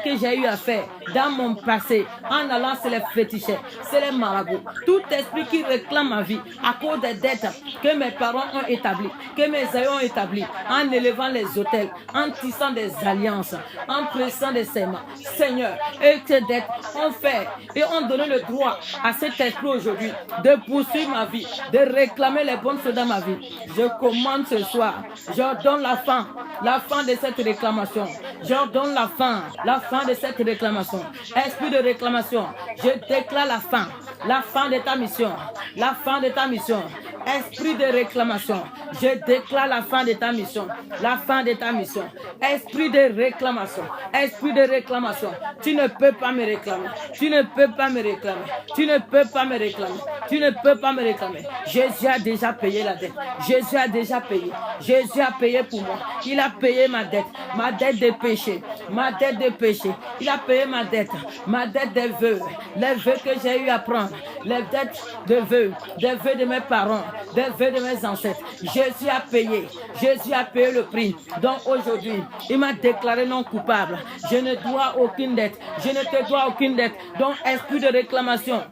que j'ai eu à faire dans mon passé, en allant c'est les féticheurs, c'est les marabouts. Tout esprit qui réclame ma vie à cause des dettes que mes parents ont établies, que mes aïeux ont établies, en élevant les autels, en tissant des alliances, en pressant des serments. Seigneur, et ces dettes ont fait et ont donné le droit à cet esprit aujourd'hui de poursuivre ma vie, de réclamer les bonnes choses dans ma vie. Je commande ce soir, j'ordonne la fin de cette réclamation. J'ordonne la fin de cette réclamation. Esprit de réclamation, je déclare la fin de ta mission, la fin de ta mission. Esprit de réclamation, je déclare la fin de ta mission, la fin de ta mission. Esprit de réclamation, tu ne peux pas me réclamer, tu ne peux pas me réclamer, tu ne peux pas me réclamer, tu ne peux pas me réclamer. Jésus a déjà payé la dette, Jésus a déjà payé, Jésus a payé pour moi, il a payé ma dette de péché, il a payé ma dette des vœux, les vœux que j'ai eu à prendre, les dettes de vœux, des vœux de mes parents, des vœux de mes ancêtres. Jésus a payé le prix. Donc aujourd'hui, il m'a déclaré non coupable. Je ne dois aucune dette, je ne te dois aucune dette. Donc esprit de réclamation,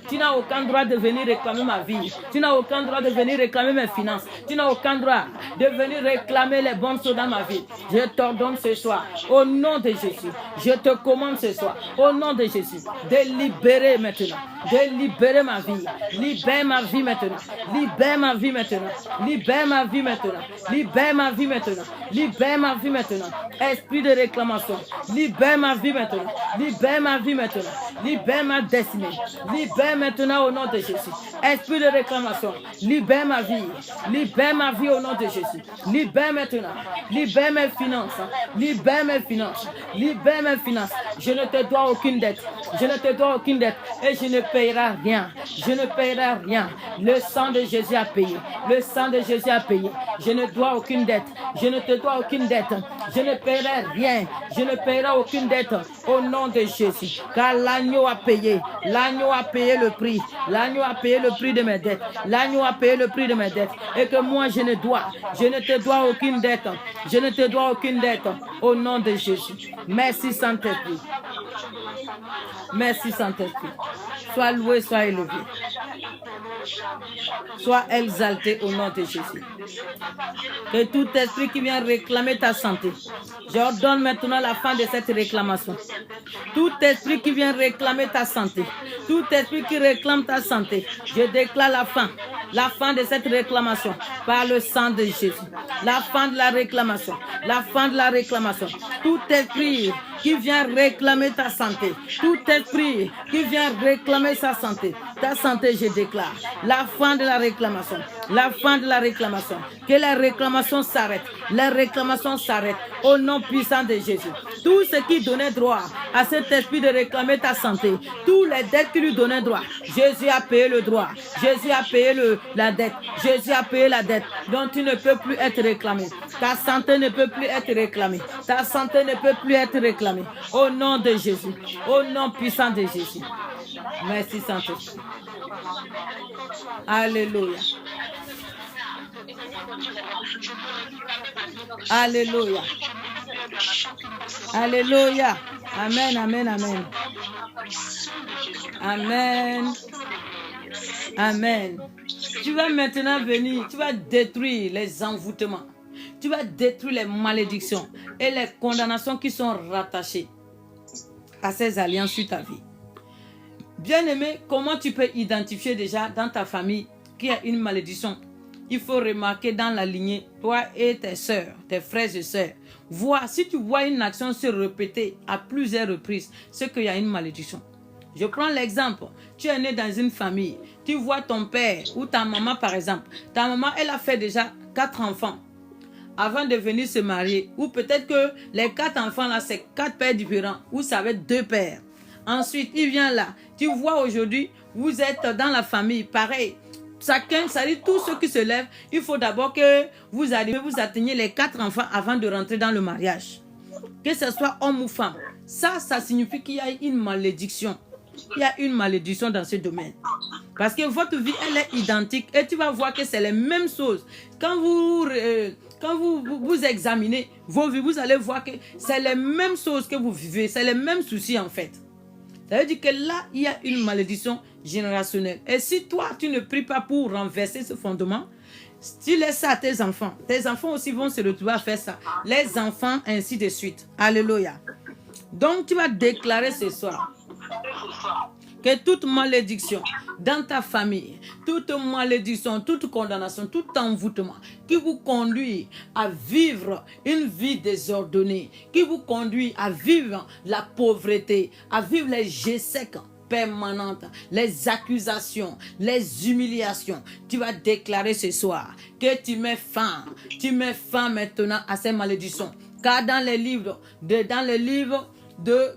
tu n'as aucun droit de venir réclamer ma vie, tu n'as aucun droit de venir réclamer mes finances, tu n'as aucun droit de venir réclamer les bonnes choses dans ma vie. Je t'ordonne ce soir, au nom de Jésus, je te commande ce soir, au nom de Jésus, de libérer maintenant, de libérer ma vie, libère ma vie maintenant, libère ma vie maintenant, libère ma vie maintenant, libère ma vie maintenant, libère ma vie maintenant. Esprit de réclamation, libère ma vie maintenant, libère ma vie maintenant, libère ma destinée, libère maintenant au nom de Jésus. Esprit de réclamation, libère ma vie au nom de Jésus. Libère maintenant, libère mes finances, libère mes finances, libère mes finances. Je ne te dois aucune dette, je ne te dois aucune dette et je ne payerai rien, je ne payerai rien. Le sang de Jésus a payé, le sang de Jésus a payé. Je ne dois aucune dette, je ne te dois aucune dette, je ne paierai rien, je ne paierai aucune dette au nom de Jésus. Car l'agneau a payé le prix, l'agneau a payé le prix de mes dettes, l'agneau a payé le prix de mes dettes et que moi je ne te dois aucune dette, je ne te dois aucune dette au nom de Jésus. Merci Saint-Esprit, merci Saint-Esprit. Sois loué, sois élevé, sois exalté au nom de Jésus. Que tout esprit qui vient réclamer ta santé, j'ordonne maintenant la fin de cette réclamation. Tout esprit qui vient réclamer ta santé, tout esprit qui réclame ta santé, je déclare la fin de cette réclamation par le sang de Jésus. La fin de la réclamation, la fin de la réclamation. Tout esprit qui vient réclamer ta santé, tout esprit qui vient réclamer sa santé, ta santé, je déclare la fin de la réclamation, la fin de la réclamation. Que les réclamations s'arrêtent, les réclamations s'arrêtent au nom puissant de Jésus. Tout ce qui donnait droit à cet esprit de réclamer ta santé, tous les dettes qui lui donnaient droit, Jésus a payé le droit, Jésus a payé la dette, Jésus a payé la dette, dont tu ne peux plus être réclamé. Ta santé ne peut plus être réclamée, ta santé ne peut plus être réclamée. Au nom de Jésus, au nom puissant de Jésus. Merci Saint-Esprit. Alléluia. Alléluia. Alléluia. Amen, amen, amen. Amen. Amen. Tu vas maintenant venir, tu vas détruire les envoûtements. Tu vas détruire les malédictions et les condamnations qui sont rattachées à ces alliances sur ta vie. Bien-aimé, comment tu peux identifier déjà dans ta famille qu'il y a une malédiction? Il faut remarquer dans la lignée, toi et tes sœurs, tes frères et sœurs. Si tu vois une action se répéter à plusieurs reprises, c'est qu'il y a une malédiction. Je prends l'exemple, tu es né dans une famille, tu vois ton père ou ta maman par exemple. Ta maman, elle a fait déjà 4 enfants avant de venir se marier. Ou peut-être que les 4 enfants là, c'est 4 pères différents ou ça va être 2 pères. Ensuite, il vient là. Tu vois aujourd'hui, vous êtes dans la famille, pareil. Chacun, ça dit tous ceux qui se lèvent, il faut d'abord que vous atteigniez les 4 enfants avant de rentrer dans le mariage. Que ce soit homme ou femme. Ça signifie qu'il y a une malédiction. Il y a une malédiction dans ce domaine. Parce que votre vie, elle est identique et tu vas voir que c'est les mêmes choses. Quand vous examinez vos vies, vous allez voir que c'est les mêmes choses que vous vivez. C'est les mêmes soucis en fait. Ça veut dire que là, il y a une malédiction générationnelle. Et si toi, tu ne pries pas pour renverser ce fondement, tu laisses ça à tes enfants aussi vont se retrouver à faire ça. Les enfants, ainsi de suite. Alléluia. Donc, tu vas déclarer ce soir que toute malédiction dans ta famille, toute malédiction, toute condamnation, tout envoûtement qui vous conduit à vivre une vie désordonnée, qui vous conduit à vivre la pauvreté, à vivre les jets secs permanentes, les accusations, les humiliations, tu vas déclarer ce soir que tu mets fin maintenant à ces malédictions. Car dans les livres de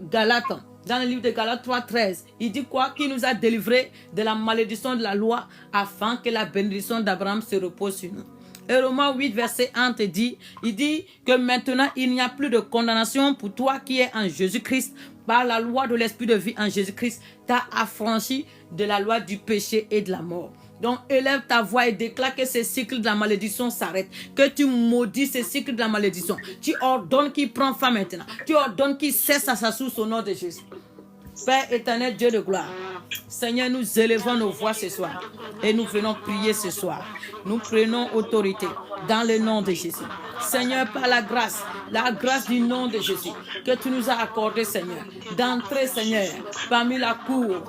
Galates, dans le livre de Galates 3:13, il dit quoi? Qu'il nous a délivrés de la malédiction de la loi afin que la bénédiction d'Abraham se repose sur nous. Et Romains 8, verset 1 te dit, il dit que maintenant il n'y a plus de condamnation pour toi qui es en Jésus-Christ. Par la loi de l'esprit de vie en Jésus-Christ, tu as affranchi de la loi du péché et de la mort. Donc, élève ta voix et déclare que ce cycle de la malédiction s'arrête. Que tu maudis ce cycle de la malédiction. Tu ordonnes qu'il prenne fin maintenant. Tu ordonnes qu'il cesse à sa source au nom de Jésus. Père éternel, Dieu de gloire, Seigneur, nous élevons nos voix ce soir et nous venons prier ce soir. Nous prenons autorité dans le nom de Jésus. Seigneur, par la grâce du nom de Jésus que tu nous as accordé, Seigneur, d'entrer, Seigneur, parmi la cour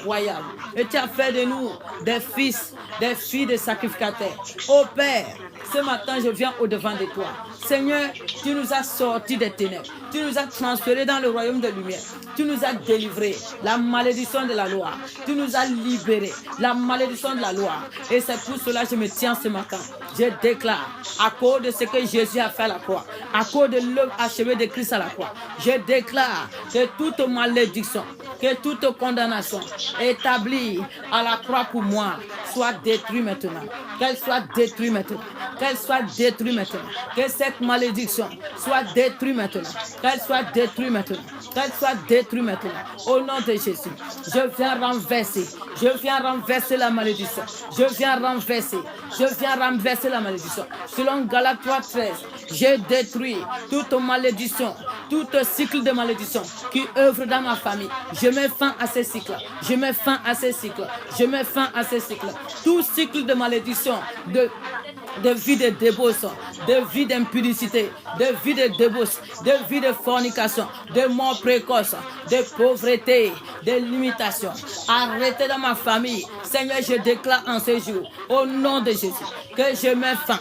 royale. Et tu as fait de nous des fils, des filles de sacrificateurs. Ô Père, ce matin, je viens au-devant de toi. Seigneur, tu nous as sortis des ténèbres. Tu nous as transférés dans le royaume de lumière. Tu nous as délivrés la malédiction de la loi. Tu nous as libérés la malédiction de la loi. Et c'est pour cela que je me tiens ce matin. Je déclare, à cause de ce que Jésus a fait à la croix, à cause de l'œuvre achevée de Christ à la croix, je déclare que toute malédiction, que toute condamnation établie à la croix pour moi soit détruite maintenant. Qu'elle soit détruite maintenant. Qu'elle soit détruite maintenant. Que cette malédiction soit détruite maintenant. Qu'elle soit détruite maintenant. Qu'elle soit détruite maintenant. Au nom de Jésus, je viens renverser la malédiction. Je viens renverser la malédiction. Selon Galates 3:13, j'ai détruit toute malédiction, tout cycle de malédiction qui œuvre dans ma famille. Je mets fin à ces cycles. Je mets fin à ces cycles. Je mets fin à ces cycles. Tout cycle de malédiction, de vie de débauche, de vie d'impudicité, de vie de débauche, de vie de fornication, de mort précoce, de pauvreté, de limitation. Arrêtez dans ma famille. Seigneur, je déclare en ce jour, au nom de Jésus, que je mets fin.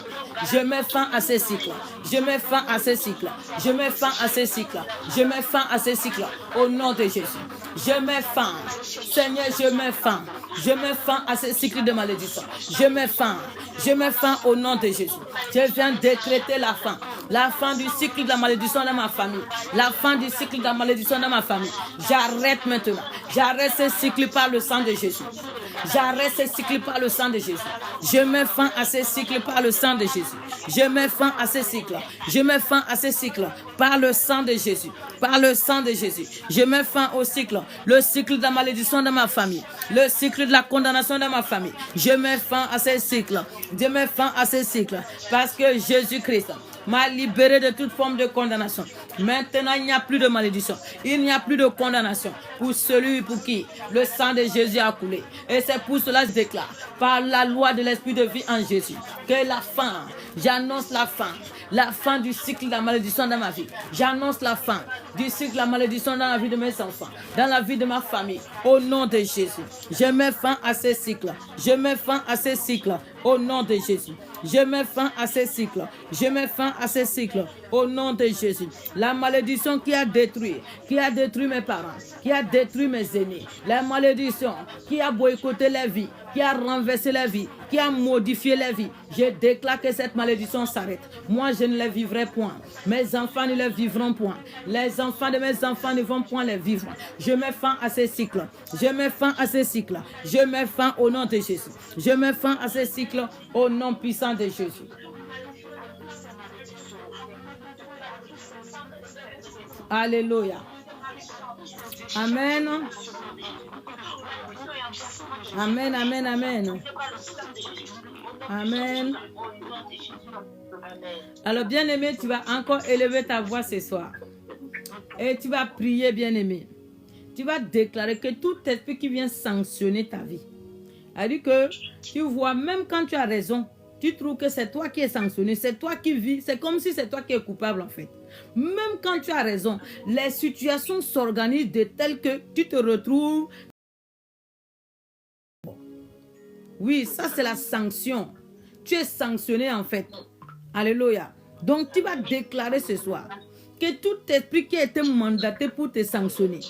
Je mets fin à ces cycles. Je mets fin à ces cycles. Je mets fin à ces cycles. Je mets fin à ces cycles. Au nom de Jésus. Je mets fin. Seigneur, je mets fin. Je mets fin à ces cycles de malédiction. Je mets fin. Je mets fin au nom de Jésus. Je viens décréter la fin. La fin du cycle de la malédiction dans ma famille. La fin du cycle de la malédiction dans ma famille. J'arrête maintenant. J'arrête ce cycle par le sang de Jésus. J'arrête ce cycle par le sang de Jésus. Je mets fin à ce cycle par le sang de Jésus. Je mets fin à ce cycle. Je mets fin à ce cycle par le sang de Jésus. Par le sang de Jésus. Je mets fin au cycle. Le cycle de la malédiction dans ma famille. Le cycle de la condamnation dans ma famille. Je mets fin à ce cycle. Je mets fin à ce cycle. Parce que Jésus-Christ m'a libéré de toute forme de condamnation. Maintenant, il n'y a plus de malédiction. Il n'y a plus de condamnation pour celui pour qui le sang de Jésus a coulé. Et c'est pour cela que je déclare, par la loi de l'esprit de vie en Jésus, que la fin, j'annonce la fin du cycle de la malédiction dans ma vie. J'annonce la fin du cycle de la malédiction dans la vie de mes enfants, dans la vie de ma famille, au nom de Jésus. Je mets fin à ce cycle. Je mets fin à ce cycle, au nom de Jésus. Je mets fin à ce cycle. Je mets fin à ce cycle au nom de Jésus. La malédiction qui a détruit mes parents, qui a détruit mes aînés. La malédiction qui a boycotté la vie, qui a renversé la vie, qui a modifié la vie. Je déclare que cette malédiction s'arrête. Moi, je ne les vivrai point. Mes enfants ne les vivront point. Les enfants de mes enfants ne vont point les vivre. Je mets fin à ce cycle. Je mets fin à ce cycle. Je mets fin au nom de Jésus. Je mets fin à ce cycle au nom puissant de Jésus. Alléluia. Amen. Amen, amen, amen. Amen. Alors, bien-aimé, tu vas encore élever ta voix ce soir. Et tu vas prier, bien-aimé. Tu vas déclarer que tout esprit qui vient sanctionner ta vie, c'est-à-dire que tu vois, même quand tu as raison, tu trouves que c'est toi qui es sanctionné, c'est toi qui vis, c'est comme si c'est toi qui es coupable en fait. Même quand tu as raison, les situations s'organisent de telles que tu te retrouves. Oui, ça c'est la sanction. Tu es sanctionné en fait. Alléluia. Donc tu vas déclarer ce soir que tout esprit qui a été mandaté pour te sanctionner,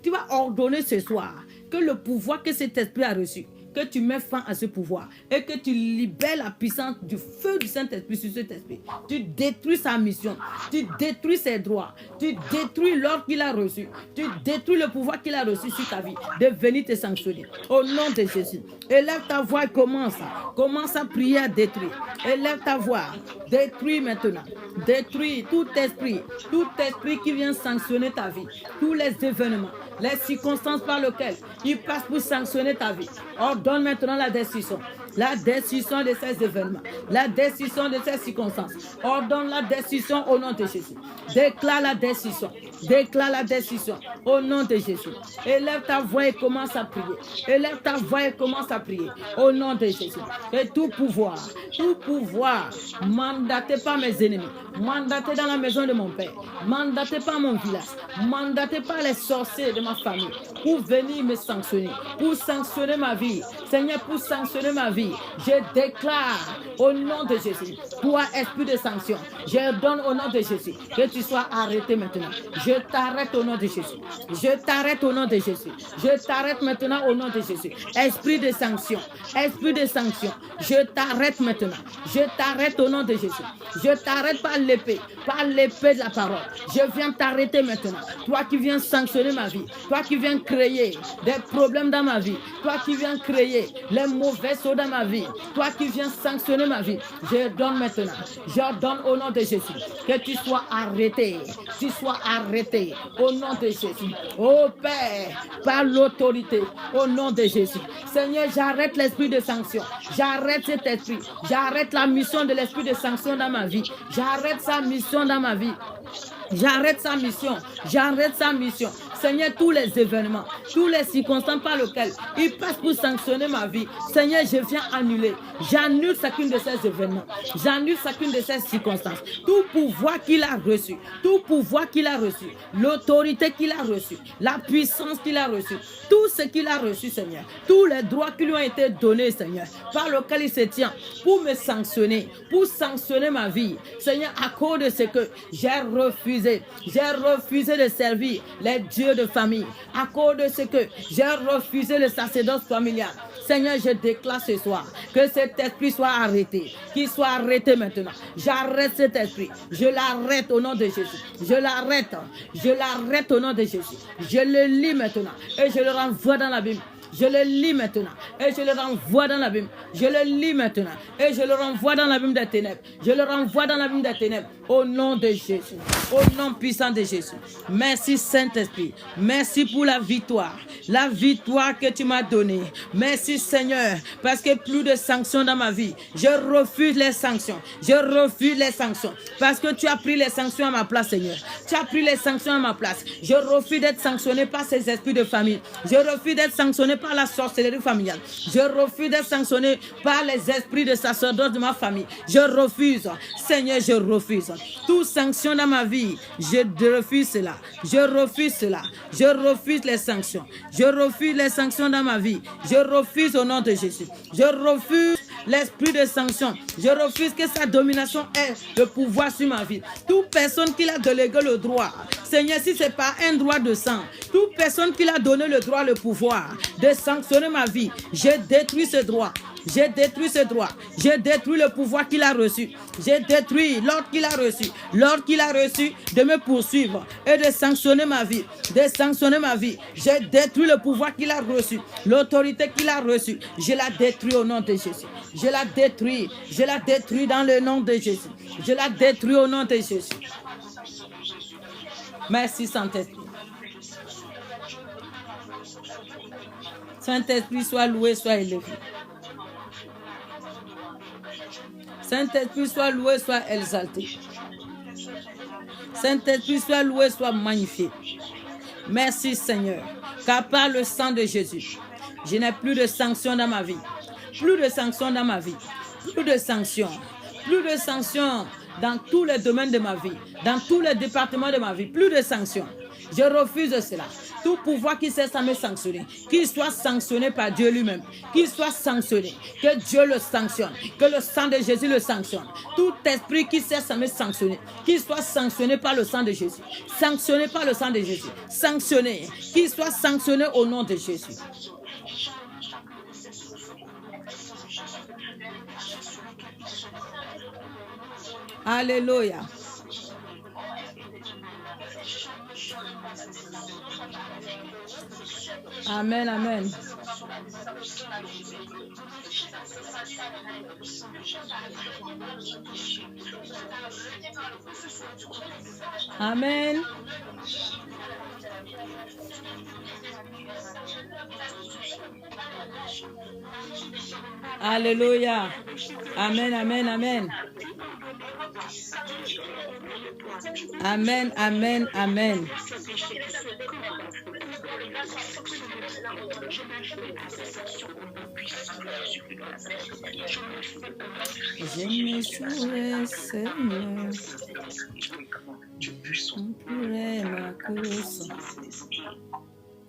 tu vas ordonner ce soir que le pouvoir que cet esprit a reçu, que tu mets fin à ce pouvoir et que tu libères la puissance du feu du Saint-Esprit sur cet esprit. Tu détruis sa mission, tu détruis ses droits, tu détruis l'ordre qu'il a reçu, tu détruis le pouvoir qu'il a reçu sur ta vie de venir te sanctionner. Au nom de Jésus, élève ta voix et commence à prier à détruire. Élève ta voix, détruis maintenant. Détruis tout esprit qui vient sanctionner ta vie, tous les événements, les circonstances par lesquelles il passe pour sanctionner ta vie. Ordonne maintenant la destruction de ces événements, la destruction de ces circonstances. Ordonne la destruction au nom de Jésus. Déclare la destruction au nom de Jésus. Élève ta voix et commence à prier. Élève ta voix et commence à prier au nom de Jésus. Et tout pouvoir mandaté par mes ennemis, mandaté dans la maison de mon père, mandaté par mon village, mandaté par les sorciers de ma famille pour venir me sanctionner, pour sanctionner ma vie. Seigneur, pour sanctionner ma vie, je déclare au nom de Jésus, toi esprit de sanction, je donne au nom de Jésus que tu sois arrêté maintenant. Je t'arrête au nom de Jésus. Je t'arrête au nom de Jésus. Je t'arrête maintenant au nom de Jésus. Esprit de sanction, je t'arrête maintenant. Je t'arrête au nom de Jésus. Je t'arrête par l'épée de la parole. Je viens t'arrêter maintenant. Toi qui viens sanctionner ma vie, toi qui viens créer des problèmes dans ma vie, toi qui viens créer les mauvais sauts dans ma vie, toi qui viens sanctionner ma vie, je donne maintenant, je donne au nom de Jésus que tu sois arrêté, au nom de Jésus. Oh Père, par l'autorité, au nom de Jésus. Seigneur, j'arrête l'esprit de sanction, j'arrête cet esprit, j'arrête la mission de l'esprit de sanction dans ma vie, j'arrête sa mission dans ma vie. J'arrête sa mission. Seigneur, tous les événements, tous les circonstances par lesquelles il passe pour sanctionner ma vie, Seigneur, je viens annuler. J'annule chacune de ces événements. J'annule chacune de ces circonstances. Tout pouvoir qu'il a reçu, l'autorité qu'il a reçue, la puissance qu'il a reçue, tout tout ce qu'il a reçu, Seigneur, tous les droits qui lui ont été donnés, Seigneur, par lequel il se tient, pour me sanctionner, pour sanctionner ma vie. Seigneur, à cause de ce que j'ai refusé de servir les dieux de famille, à cause de ce que j'ai refusé le sacerdoce familial. Seigneur, je déclare ce soir que cet esprit soit arrêté, qu'il soit arrêté maintenant. J'arrête cet esprit, je l'arrête au nom de Jésus. Je l'arrête au nom de Jésus. Je le lis maintenant et je le renvoie dans l'abîme. Je le lis maintenant et je le renvoie dans l'abîme. Je le lis maintenant et je le renvoie dans l'abîme des ténèbres. Je le renvoie dans l'abîme des ténèbres au nom de Jésus. Au nom puissant de Jésus. Merci Saint-Esprit. Merci pour la victoire que tu m'as donnée. Merci Seigneur parce que plus de sanctions dans ma vie. Je refuse les sanctions. Je refuse les sanctions parce que tu as pris les sanctions à ma place, Seigneur. Tu as pris les sanctions à ma place. Je refuse d'être sanctionné par ces esprits de famille. Je refuse d'être sanctionné par la sorcellerie familiale. Je refuse d'être sanctionné par les esprits de sacerdoce de ma famille. Je refuse. Seigneur, je refuse. Toute sanction dans ma vie, je refuse cela. Je refuse cela. Je refuse les sanctions. Je refuse les sanctions dans ma vie. Je refuse au nom de Jésus. Je refuse l'esprit de sanction. Je refuse que sa domination ait le pouvoir sur ma vie. Toute personne qui a délégué le droit, Seigneur, si ce n'est pas un droit de sang, toute personne qui a donné le droit, le pouvoir de sanctionner ma vie, j'ai détruit ce droit. J'ai détruit ce droit. J'ai détruit le pouvoir qu'il a reçu. J'ai détruit l'ordre qu'il a reçu. L'ordre qu'il a reçu de me poursuivre et de sanctionner ma vie. De sanctionner ma vie. J'ai détruit le pouvoir qu'il a reçu. L'autorité qu'il a reçue. Je la détruis au nom de Jésus. Je la détruis. Je la détruis dans le nom de Jésus. Je la détruis au nom de Jésus. Merci Saint-Esprit. Saint-Esprit, sois loué, sois élevé. Saint-Esprit, sois loué, sois exalté. Saint-Esprit, sois loué, sois magnifié. Merci Seigneur, car par le sang de Jésus, je n'ai plus de sanctions dans ma vie. Plus de sanctions dans ma vie. Plus de sanctions. Plus de sanctions dans tous les domaines de ma vie. Dans tous les départements de ma vie. Plus de sanctions. Je refuse cela. Tout pouvoir qui cesse à me sanctionner, qu'il soit sanctionné par Dieu lui-même, qu'il soit sanctionné, que Dieu le sanctionne, que le sang de Jésus le sanctionne. Tout esprit qui cesse à me sanctionner, qu'il soit sanctionné par le sang de Jésus, sanctionné par le sang de Jésus, sanctionné, qu'il soit sanctionné au nom de Jésus. Alléluia. Amen, amen. Amen. Alléluia. Amen, amen, amen. Amen, amen, amen. Je me souviens, Seigneur, pour ma course.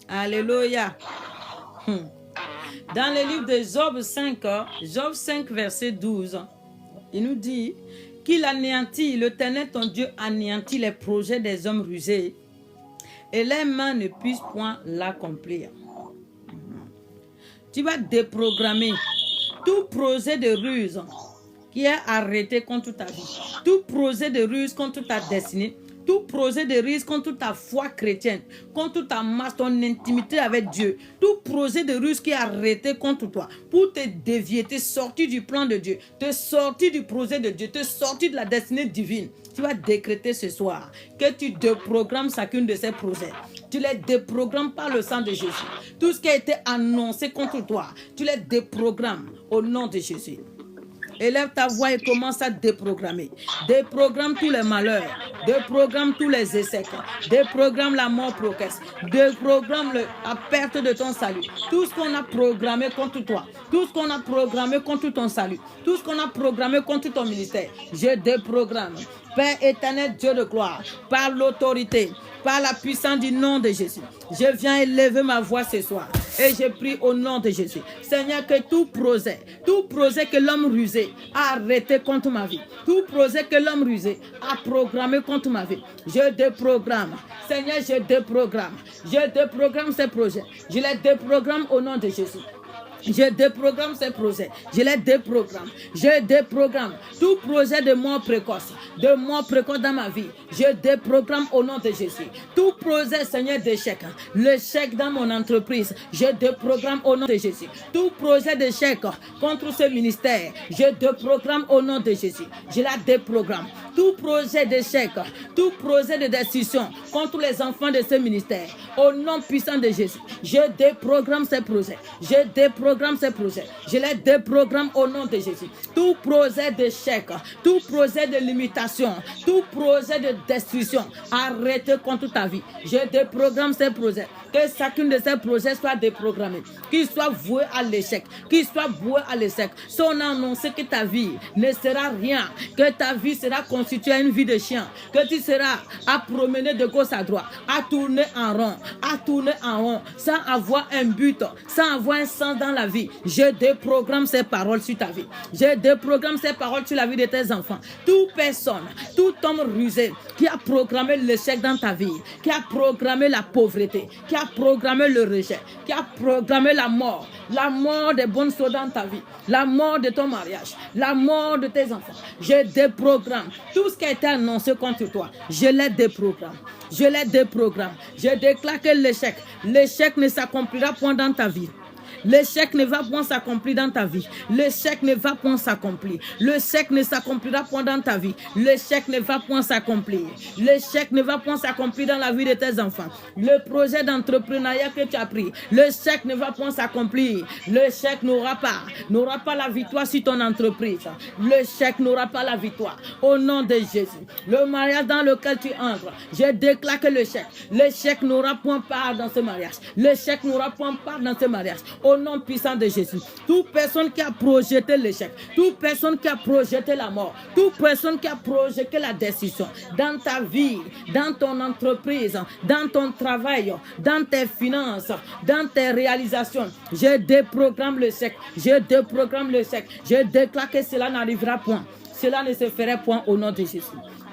Alléluia. Dans le livre de Job 5, verset 12, il nous dit qu'il anéantit, l'Éternel ton Dieu anéantit les projets des hommes rusés et les mains ne puissent point l'accomplir. Tu vas déprogrammer tout projet de ruse qui est arrêté contre ta vie, tout projet de ruse contre ta destinée, tout projet de ruse contre ta foi chrétienne, contre ta marche, ton intimité avec Dieu, tout projet de ruse qui est arrêté contre toi pour te dévier, te sortir du plan de Dieu, te sortir du projet de Dieu, te sortir de la destinée divine. Tu vas décréter ce soir que tu déprogrammes chacune de ces projets. Tu les déprogrammes par le sang de Jésus. Tout ce qui a été annoncé contre toi, tu les déprogrammes au nom de Jésus. Élève ta voix et commence à déprogrammer. Déprogramme tous les malheurs. Déprogramme tous les échecs. Déprogramme la mort progresse. Déprogramme la perte de ton salut. Tout ce qu'on a programmé contre toi. Tout ce qu'on a programmé contre ton salut. Tout ce qu'on a programmé contre ton ministère. Je déprogramme. Père éternel, Dieu de gloire, par l'autorité, par la puissance du nom de Jésus, je viens élever ma voix ce soir Et je prie au nom de Jésus. Seigneur, que tout projet que l'homme rusé a arrêté contre ma vie, tout projet que l'homme rusé a programmé contre ma vie, je déprogramme. Seigneur, je déprogramme ces projets. Je les déprogramme au nom de Jésus. Je déprogramme ces projets. Je les déprogramme. Je déprogramme tout projet de mort précoce dans ma vie. Je déprogramme au nom de Jésus. Tout projet, Seigneur, d'échec. L'échec dans mon entreprise. Je déprogramme au nom de Jésus. Tout projet d'échec contre ce ministère. Je déprogramme au nom de Jésus. Je la déprogramme. Tout projet d'échec, tout projet de décision contre les enfants de ce ministère. Au nom puissant de Jésus. Je déprogramme ces projets. Je déprogramme ces projets. Je les déprogramme au nom de Jésus. Tout projet d'échec, tout projet de limitation, tout projet de destruction, arrêtez contre ta vie. Je déprogramme ces projets. Que chacun de ces projets soit déprogrammé. Qu'il soit voué à l'échec. Qu'il soit voué à l'échec. Si on a annoncé que ta vie ne sera rien, que ta vie sera constituée à une vie de chien, que tu seras à promener de gauche à droite, à tourner en rond, sans avoir un but, sans avoir un sens dans la vie. Je déprogramme ces paroles sur ta vie. Je déprogramme ces paroles sur la vie de tes enfants. Toute personne, tout homme rusé qui a programmé l'échec dans ta vie, qui a programmé la pauvreté, qui a programmé le rejet, qui a programmé la mort des bonnes choses dans ta vie, la mort de ton mariage, la mort de tes enfants. Je déprogramme tout ce qui a été annoncé contre toi. Je les déprogramme. Je les déprogramme. Je déclare que l'échec ne s'accomplira point dans ta vie. L'échec ne va point s'accomplir dans ta vie. L'échec ne va point s'accomplir. L'échec ne s'accomplira point dans ta vie. L'échec ne va point s'accomplir. L'échec ne va point s'accomplir dans la vie de tes enfants. Le projet d'entrepreneuriat que tu as pris, l'échec ne va point s'accomplir. L'échec n'aura pas la victoire sur ton entreprise. L'échec n'aura pas la victoire. Au nom de Jésus. Le mariage dans lequel tu entres, je déclare que l'échec n'aura point part dans ce mariage. L'échec n'aura point part dans ce mariage. Au nom puissant de Jésus. Toute personne qui a projeté l'échec, toute personne qui a projeté la mort, toute personne qui a projeté la décision dans ta vie, dans ton entreprise, dans ton travail, dans tes finances, dans tes réalisations, je déprogramme l'échec. Je déprogramme l'échec. Je déclare que cela n'arrivera point. Cela ne se ferait point au nom de Jésus.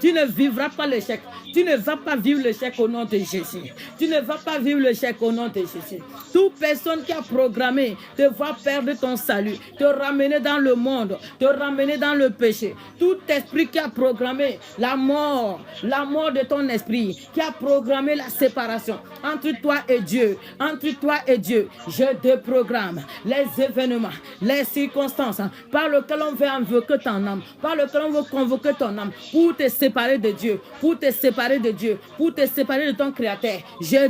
Tu ne vivras pas l'échec. Tu ne vas pas vivre l'échec au nom de Jésus. Tu ne vas pas vivre l'échec au nom de Jésus. Toute personne qui a programmé te voir perdre ton salut, te ramener dans le monde, te ramener dans le péché. Tout esprit qui a programmé la mort de ton esprit, qui a programmé la séparation entre toi et Dieu, je déprogramme les événements, les circonstances par lesquelles on veut invoquer ton âme, par lesquelles on veut convoquer ton âme pour te séparer de Dieu, pour te séparer de ton Créateur. Je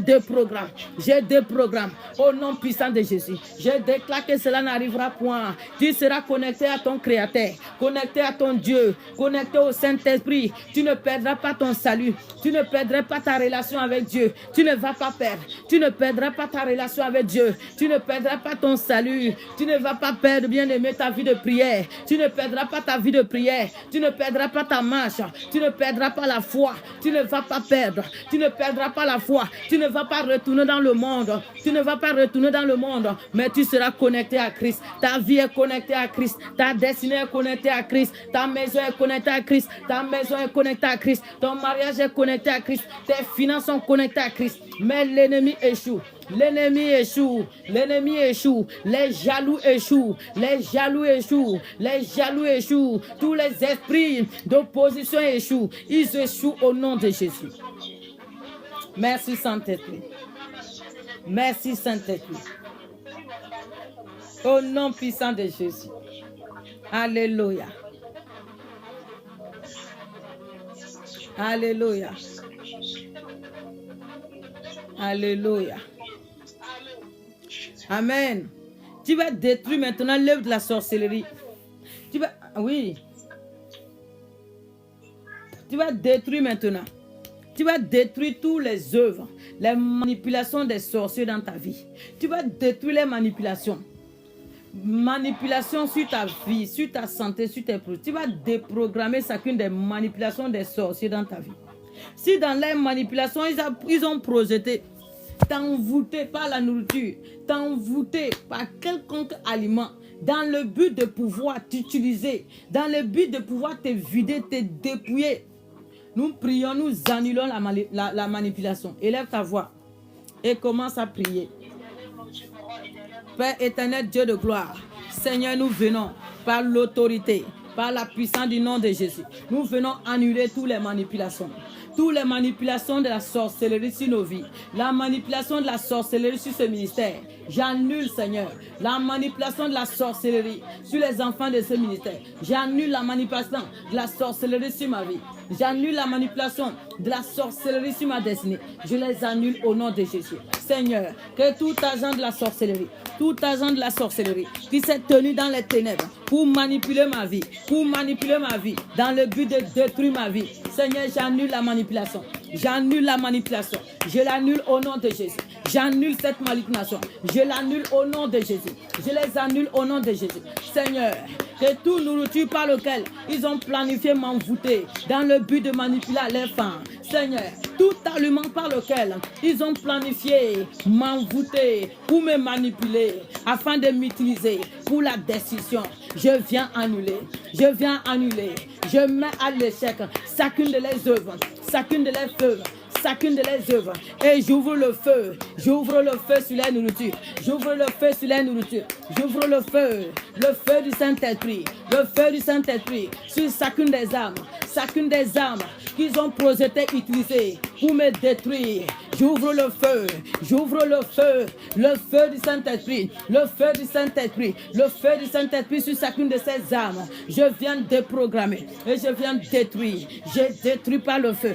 déprogramme au nom puissant de Jésus. Je déclare que cela n'arrivera point. Tu seras connecté à ton Créateur, connecté à ton Dieu, connecté au Saint-Esprit. Tu ne perdras pas ton salut. Tu ne perdras pas ta relation avec Dieu. Tu ne vas pas perdre. Tu ne perdras pas ta relation avec Dieu. Tu ne perdras pas ton salut. Tu ne vas pas perdre, bien-aimé, ta vie de prière. Tu ne perdras pas ta vie de prière. Tu ne perdras pas ta marche. Tu ne perdras pas la foi. Tu ne vas pas perdre. Tu ne perdras pas la foi. Tu ne vas pas retourner dans le monde. Tu ne vas pas retourner dans le monde. Mais tu seras connecté à Christ. Ta vie est connectée à Christ. Ta destinée est connectée à Christ. Ta maison est connectée à Christ. Ta maison est connectée à Christ. Ton mariage est connecté à Christ. Tes finances sont connectées à Christ. Mais l'ennemi échoue. L'ennemi échoue. L'ennemi échoue. Les jaloux échouent. Les jaloux échouent. Les jaloux échouent. Tous les esprits d'opposition échouent. Ils échouent au nom de Jésus. Merci Saint-Esprit. Merci Saint-Esprit. Au nom puissant de Jésus. Alléluia. Alléluia. Alléluia. Amen. Tu vas détruire maintenant l'œuvre de la sorcellerie. Tu vas détruire maintenant. Tu vas détruire tous les œuvres, les manipulations des sorciers dans ta vie. Tu vas détruire les manipulations. Manipulation sur ta vie, sur ta santé, sur tes produits. Tu vas déprogrammer chacune des manipulations des sorciers dans ta vie. Si dans les manipulations, ils ont projeté t'envoûter par la nourriture, t'envoûter par quelconque aliment, dans le but de pouvoir t'utiliser, dans le but de pouvoir te vider, te dépouiller. Nous prions, nous annulons la manipulation. Élève ta voix et commence à prier. Père éternel, Dieu de gloire, Seigneur, nous venons par l'autorité, par la puissance du nom de Jésus. Nous venons annuler toutes les manipulations. Toutes les manipulations de la sorcellerie sur nos vies. La manipulation de la sorcellerie sur ce ministère. J'annule, Seigneur, la manipulation de la sorcellerie sur les enfants de ce ministère. J'annule la manipulation de la sorcellerie sur ma vie. J'annule la manipulation de la sorcellerie sur ma destinée. Je les annule au nom de Jésus. Seigneur, que tout agent de la sorcellerie, qui s'est tenu dans les ténèbres pour manipuler ma vie, dans le but de détruire ma vie. Seigneur, j'annule la manipulation. J'annule la manipulation. Je l'annule au nom de Jésus. J'annule cette manipulation. Je l'annule au nom de Jésus. Je les annule au nom de Jésus. Seigneur, que tout nourriture par lequel ils ont planifié m'envoûter dans le but de manipuler les femmes. Seigneur, tout aliment par lequel ils ont planifié m'envoûter ou me manipuler afin de m'utiliser pour la décision. Je viens annuler. Je mets à l'échec chacune de les œuvres, et j'ouvre le feu sur les nourritures, j'ouvre le feu du Saint-Esprit, sur chacune des âmes qu'ils ont projeté utiliser pour me détruire. J'ouvre le feu du Saint-Esprit, le feu du Saint-Esprit sur chacune de ces âmes. Je viens déprogrammer et je viens détruire. J'ai détruit par le feu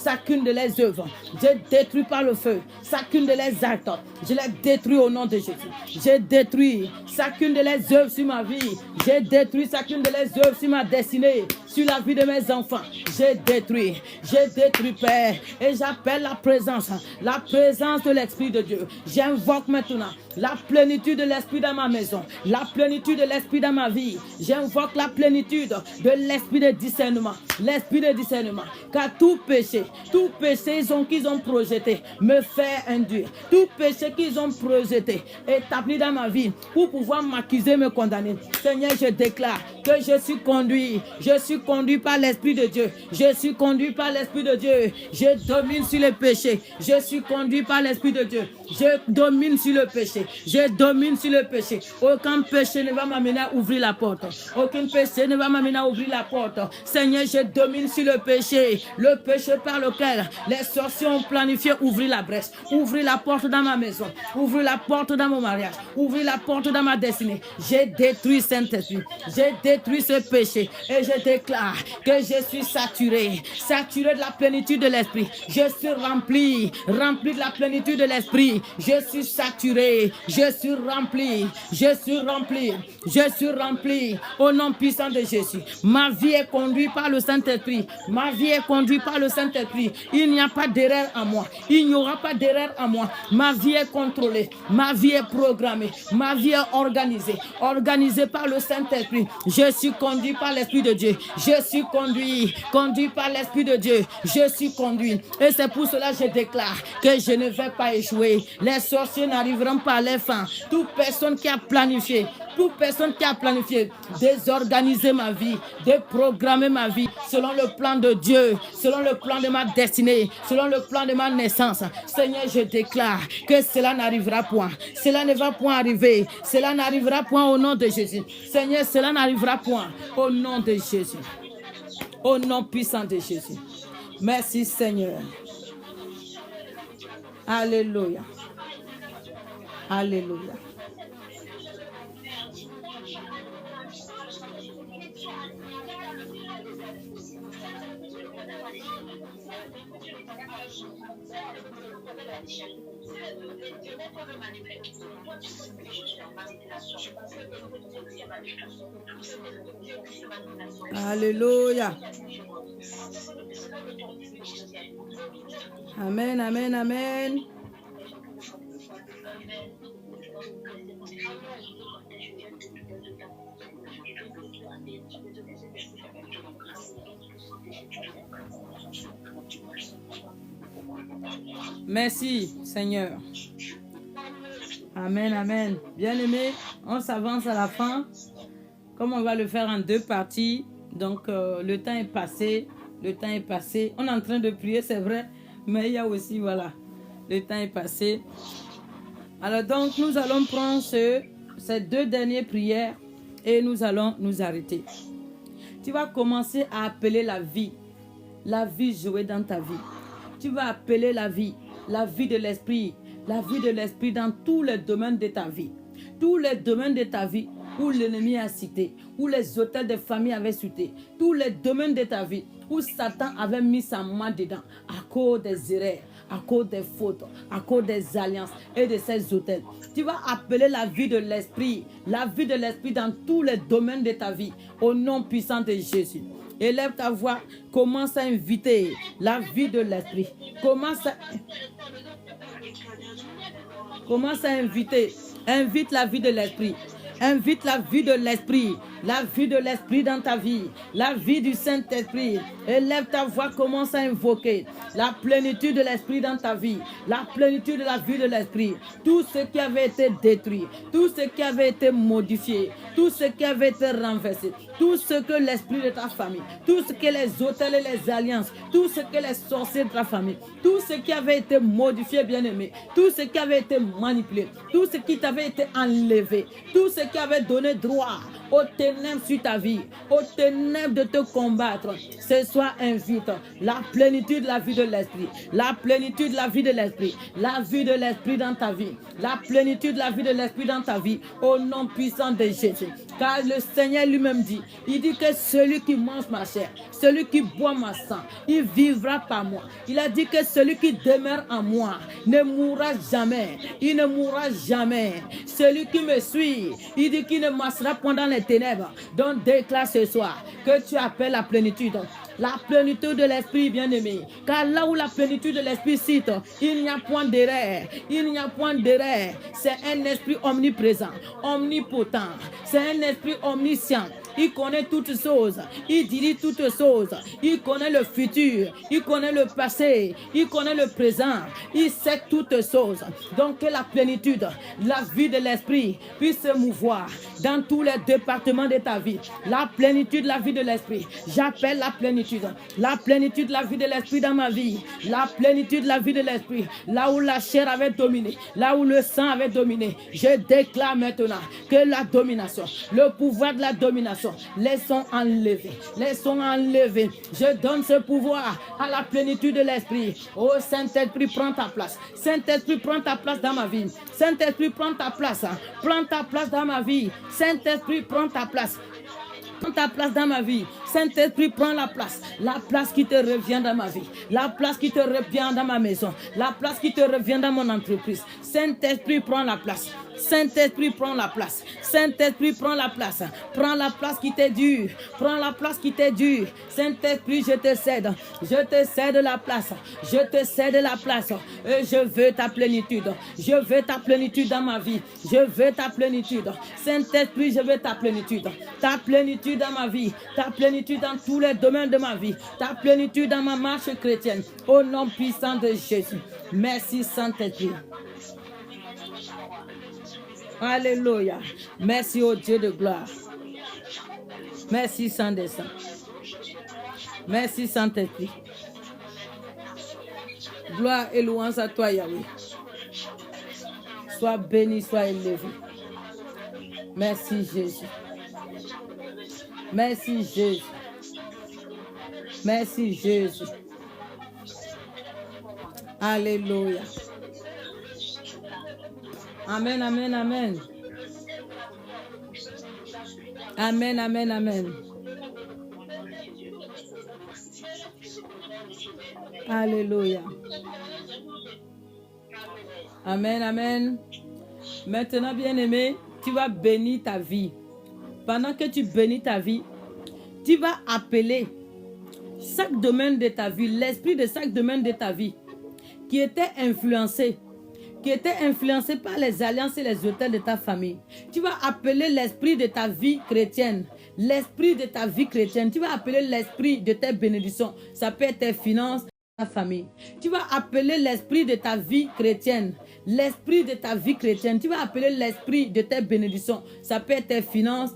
chacune de les œuvres. J'ai détruit par le feu chacune de les actes. Je les détruis au nom de Jésus. J'ai détruit chacune de les œuvres sur ma vie. J'ai détruit chacune de les œuvres sur ma destinée, sur la vie de mes enfants. J'ai détruit, Père. Et j'appelle la présence de l'Esprit de Dieu. J'invoque maintenant la plénitude de l'Esprit dans ma maison, la plénitude de l'Esprit dans ma vie. J'invoque la plénitude de l'Esprit de discernement, car tout péché qu'ils ont projeté, me fait induire, tout péché qu'ils ont projeté, établi dans ma vie, pour pouvoir m'accuser, me condamner. Seigneur, je déclare que je suis conduit par l'Esprit de Dieu. Je domine sur le péché. Je suis conduit par l'Esprit de Dieu. Je domine sur le péché. Aucun péché ne va m'amener à ouvrir la porte. Seigneur, je domine sur le péché par lequel les sorciers ont planifié ouvrir la brèche, ouvrir la porte dans ma maison, ouvrir la porte dans mon mariage, ouvrir la porte dans ma destinée. J'ai détruit Saint-Esprit. J'ai détruit ce péché et je déclare que je suis saturé de la plénitude de l'Esprit. Je suis rempli de la plénitude de l'Esprit. Je suis saturé, je suis rempli au nom puissant de Jésus. Ma vie est conduite par le Saint-Esprit. Il n'y a pas d'erreur en moi. Il n'y aura pas d'erreur en moi. Ma vie est contrôlée, ma vie est programmée, ma vie est organisée par le Saint-Esprit. Je suis conduit par l'Esprit de Dieu. Je suis conduit par l'Esprit de Dieu. Je suis conduit. Et c'est pour cela que je déclare que je ne vais pas échouer. Les sorciers n'arriveront pas à les fins. Toute personne qui a planifié désorganiser ma vie, déprogrammer ma vie selon le plan de Dieu, selon le plan de ma destinée, selon le plan de ma naissance. Seigneur, je déclare que cela n'arrivera point. Cela ne va point arriver. Cela n'arrivera point au nom de Jésus. Seigneur, cela n'arrivera point au nom de Jésus. Au nom puissant de Jésus. Merci Seigneur. Alléluia. Alléluia. Alléluia. Amen, amen, amen. Merci, Seigneur. Amen, amen. Bien-aimés, on s'avance à la fin. Comme on va le faire en 2 parties, donc le temps est passé. Le temps est passé. On est en train de prier, c'est vrai, mais il y a aussi, voilà, le temps est passé. Alors donc, nous allons prendre ces 2 dernières prières et nous allons nous arrêter. Tu vas commencer à appeler la vie jouer dans ta vie. Tu vas appeler la vie de l'esprit dans tous les domaines de ta vie. Tous les domaines de ta vie où l'ennemi a cité, où les autels de famille avaient cité, tous les domaines de ta vie où Satan avait mis sa main dedans à cause des erreurs, à cause des fautes, à cause des alliances et de ces autels. Tu vas appeler la vie de l'esprit dans tous les domaines de ta vie, au nom puissant de Jésus. Élève ta voix, commence à inviter la vie de l'esprit. Commence à inviter. Invite la vie de l'esprit. Invite la vie de l'esprit. La vie de l'esprit dans ta vie. La vie du Saint-Esprit. Élève ta voix, commence à invoquer la plénitude de l'esprit dans ta vie. La plénitude de la vie de l'esprit. Tout ce qui avait été détruit. Tout ce qui avait été modifié. Tout ce qui avait été renversé. Tout ce que l'esprit de ta famille. Tout ce que les autels et les alliances. Tout ce que les sorciers de ta famille. Tout ce qui avait été modifié, bien-aimé. Tout ce qui avait été manipulé. Tout ce qui t'avait été enlevé. Tout ce qui avait donné droit aux ténèbres sur ta vie, aux ténèbres de te combattre. Ce soir, invite la plénitude de la vie de l'esprit, la plénitude de la vie de l'esprit, la vie de l'esprit dans ta vie, la plénitude de la vie de l'esprit dans ta vie, au nom puissant de Jésus. Car le Seigneur lui-même dit, il dit que celui qui mange ma chair, celui qui boit ma sang, il vivra par moi. Il a dit que celui qui demeure en moi ne mourra jamais, il ne mourra jamais. Celui qui me suit, il dit qu'il ne marchera point dans les ténèbres. Donc déclare ce soir que tu appelles la plénitude. La plénitude de l'esprit, bien-aimé. Car là où la plénitude de l'esprit cite, il n'y a point d'erreur. Il n'y a point d'erreur. C'est un esprit omniprésent, omnipotent. C'est un esprit omniscient. Il connaît toutes choses. Il dirige toutes choses. Il connaît le futur. Il connaît le passé. Il connaît le présent. Il sait toutes choses. Donc que la plénitude, la vie de l'esprit puisse se mouvoir dans tous les départements de ta vie. La plénitude, la vie de l'esprit. J'appelle la plénitude. La plénitude, la vie de l'esprit dans ma vie. La plénitude, la vie de l'esprit. Là où la chair avait dominé. Là où le sang avait dominé. Je déclare maintenant que la domination, le pouvoir de la domination, les sont enlevés. Les sont enlevés. Je donne ce pouvoir à la plénitude de l'esprit. Oh Saint-Esprit, prends ta place. Saint-Esprit, prends ta place dans ma vie. Saint-Esprit, prends ta place. Prends ta place dans ma vie. Saint-Esprit, prends ta place. Prends ta place dans ma vie. Saint-Esprit, prends la place qui te revient dans ma vie, la place qui te revient dans ma maison, la place qui te revient dans mon entreprise. Saint-Esprit, prends la place. Saint-Esprit, prends la place. Saint-Esprit, prends la place. Prends la place qui t'est due. Prends la place qui t'est due. Saint-Esprit, je te cède. Je te cède la place. Je te cède la place. Et je veux ta plénitude. Je veux ta plénitude dans ma vie. Je veux ta plénitude. Saint-Esprit, je veux ta plénitude. Ta plénitude dans ma vie. Ta plénitude dans tous les domaines de ma vie. Ta plénitude dans ma marche chrétienne. Au nom puissant de Jésus. Merci Saint-Esprit. Alléluia. Merci au Dieu de gloire. Merci Saint-Dessein. Merci Saint-Esprit. Gloire et louange à toi, Yahweh. Sois béni, sois élevé. Merci Jésus. Merci Jésus. Merci Jésus. Alléluia. Amen, amen, amen. Amen, amen, amen. Alléluia. Amen, amen. Maintenant, bien-aimé, tu vas bénir ta vie. Pendant que tu bénis ta vie, tu vas appeler chaque domaine de ta vie, l'esprit de chaque domaine de ta vie qui était influencé par les alliances et les autels de ta famille. Tu vas appeler l'esprit de ta vie chrétienne. L'esprit de ta vie chrétienne. Tu vas appeler l'esprit de tes bénédictions. Ça peut être tes finances, famille. Tu vas appeler l'esprit de ta vie chrétienne. L'esprit de ta vie chrétienne. Tu vas appeler l'esprit de tes bénédictions. Ça peut être tes finances.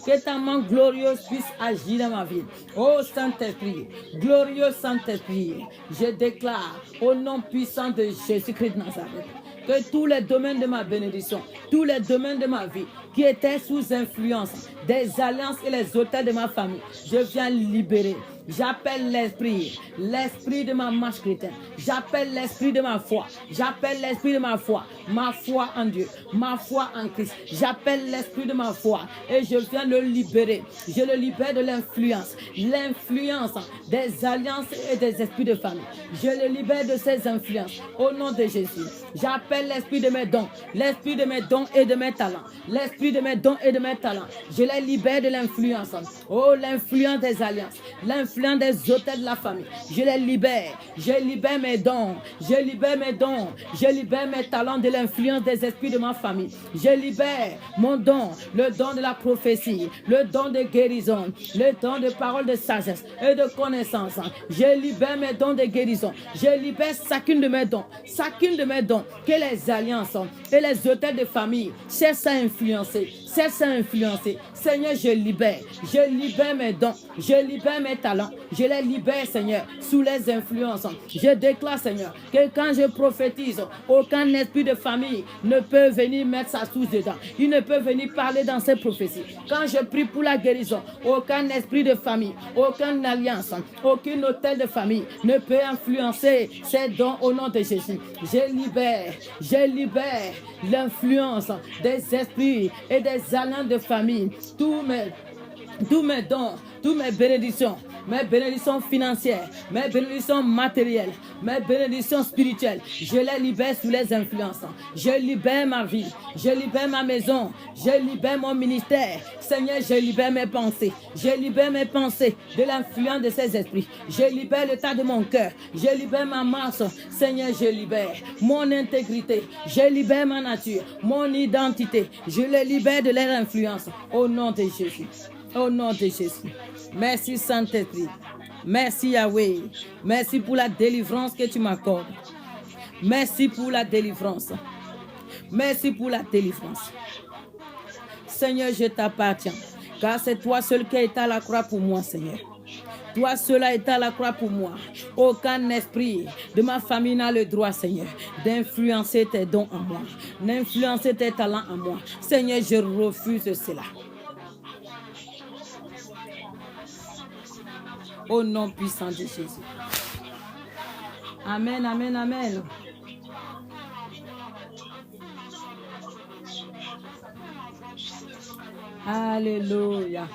Que ta main glorieuse puisse agir dans ma vie. Oh Saint-Esprit, glorieux Saint-Esprit, je déclare au nom puissant de Jésus-Christ de Nazareth que tous les domaines de ma bénédiction, tous les domaines de ma vie qui étaient sous influence des alliances et les autels de ma famille, je viens libérer. J'appelle l'esprit de ma marche chrétienne. J'appelle l'esprit de ma foi. J'appelle l'esprit de ma foi en Dieu, ma foi en Christ. J'appelle l'esprit de ma foi et je viens le libérer. Je le libère de l'influence des alliances et des esprits de famille. Je le libère de ces influences au nom de Jésus. J'appelle l'esprit de mes dons et de mes talents. L'esprit de mes dons et de mes talents. Je les libère de l'influence. Oh, l'influence des alliances, l'influence des hôtels de la famille. Je les libère. Je libère mes dons. Je libère mes dons. Je libère mes talents de l'influence des esprits de ma famille. Je libère mon don, le don de la prophétie, le don de guérison, le don de parole de sagesse et de connaissance. Je libère mes dons de guérison. Je libère chacune de mes dons. Chacune de mes dons que les alliances et les hôtels de famille cherchent à influencer. Seigneur, je libère mes dons, je libère mes talents, je les libère, Seigneur, sous les influences. Je déclare, Seigneur, que quand je prophétise, aucun esprit de famille ne peut venir mettre sa souche dedans. Il ne peut venir parler dans ces prophéties. Quand je prie pour la guérison, aucun esprit de famille, aucune alliance, aucun hôtel de famille ne peut influencer ces dons au nom de Jésus. Je libère l'influence des esprits et des alliances de famille, tous mes dons, toutes mes bénédictions financières, mes bénédictions matérielles, mes bénédictions spirituelles, je les libère sous les influences. Je libère ma vie, je libère ma maison, je libère mon ministère. Seigneur, je libère mes pensées, de l'influence de ces esprits. Je libère l'état de mon cœur, je libère ma masse. Seigneur, je libère mon intégrité, je libère ma nature, mon identité. Je les libère de leur influence au nom de Jésus. Au nom de Jésus. Merci Saint-Esprit. Merci Yahweh. Merci pour la délivrance que tu m'accordes. Merci pour la délivrance. Merci pour la délivrance. Seigneur, je t'appartiens. Car c'est toi seul qui est à la croix pour moi, Seigneur. Toi seul est à la croix pour moi. Aucun esprit de ma famille n'a le droit, Seigneur, d'influencer tes dons en moi, d'influencer tes talents en moi. Seigneur, je refuse cela. Au nom puissant de Jésus. Amen, amen, amen. Alléluia.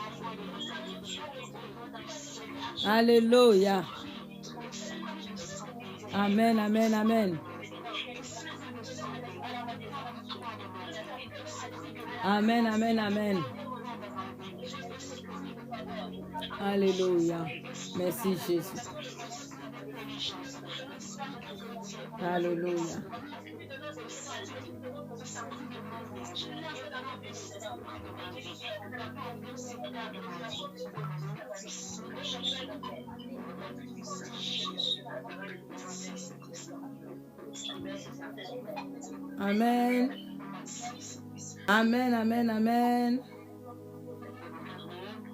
Alléluia. Amen, amen, amen. Amen, amen, amen. Alléluia. Merci Jésus. Alléluia. Amen. Amen, amen, amen.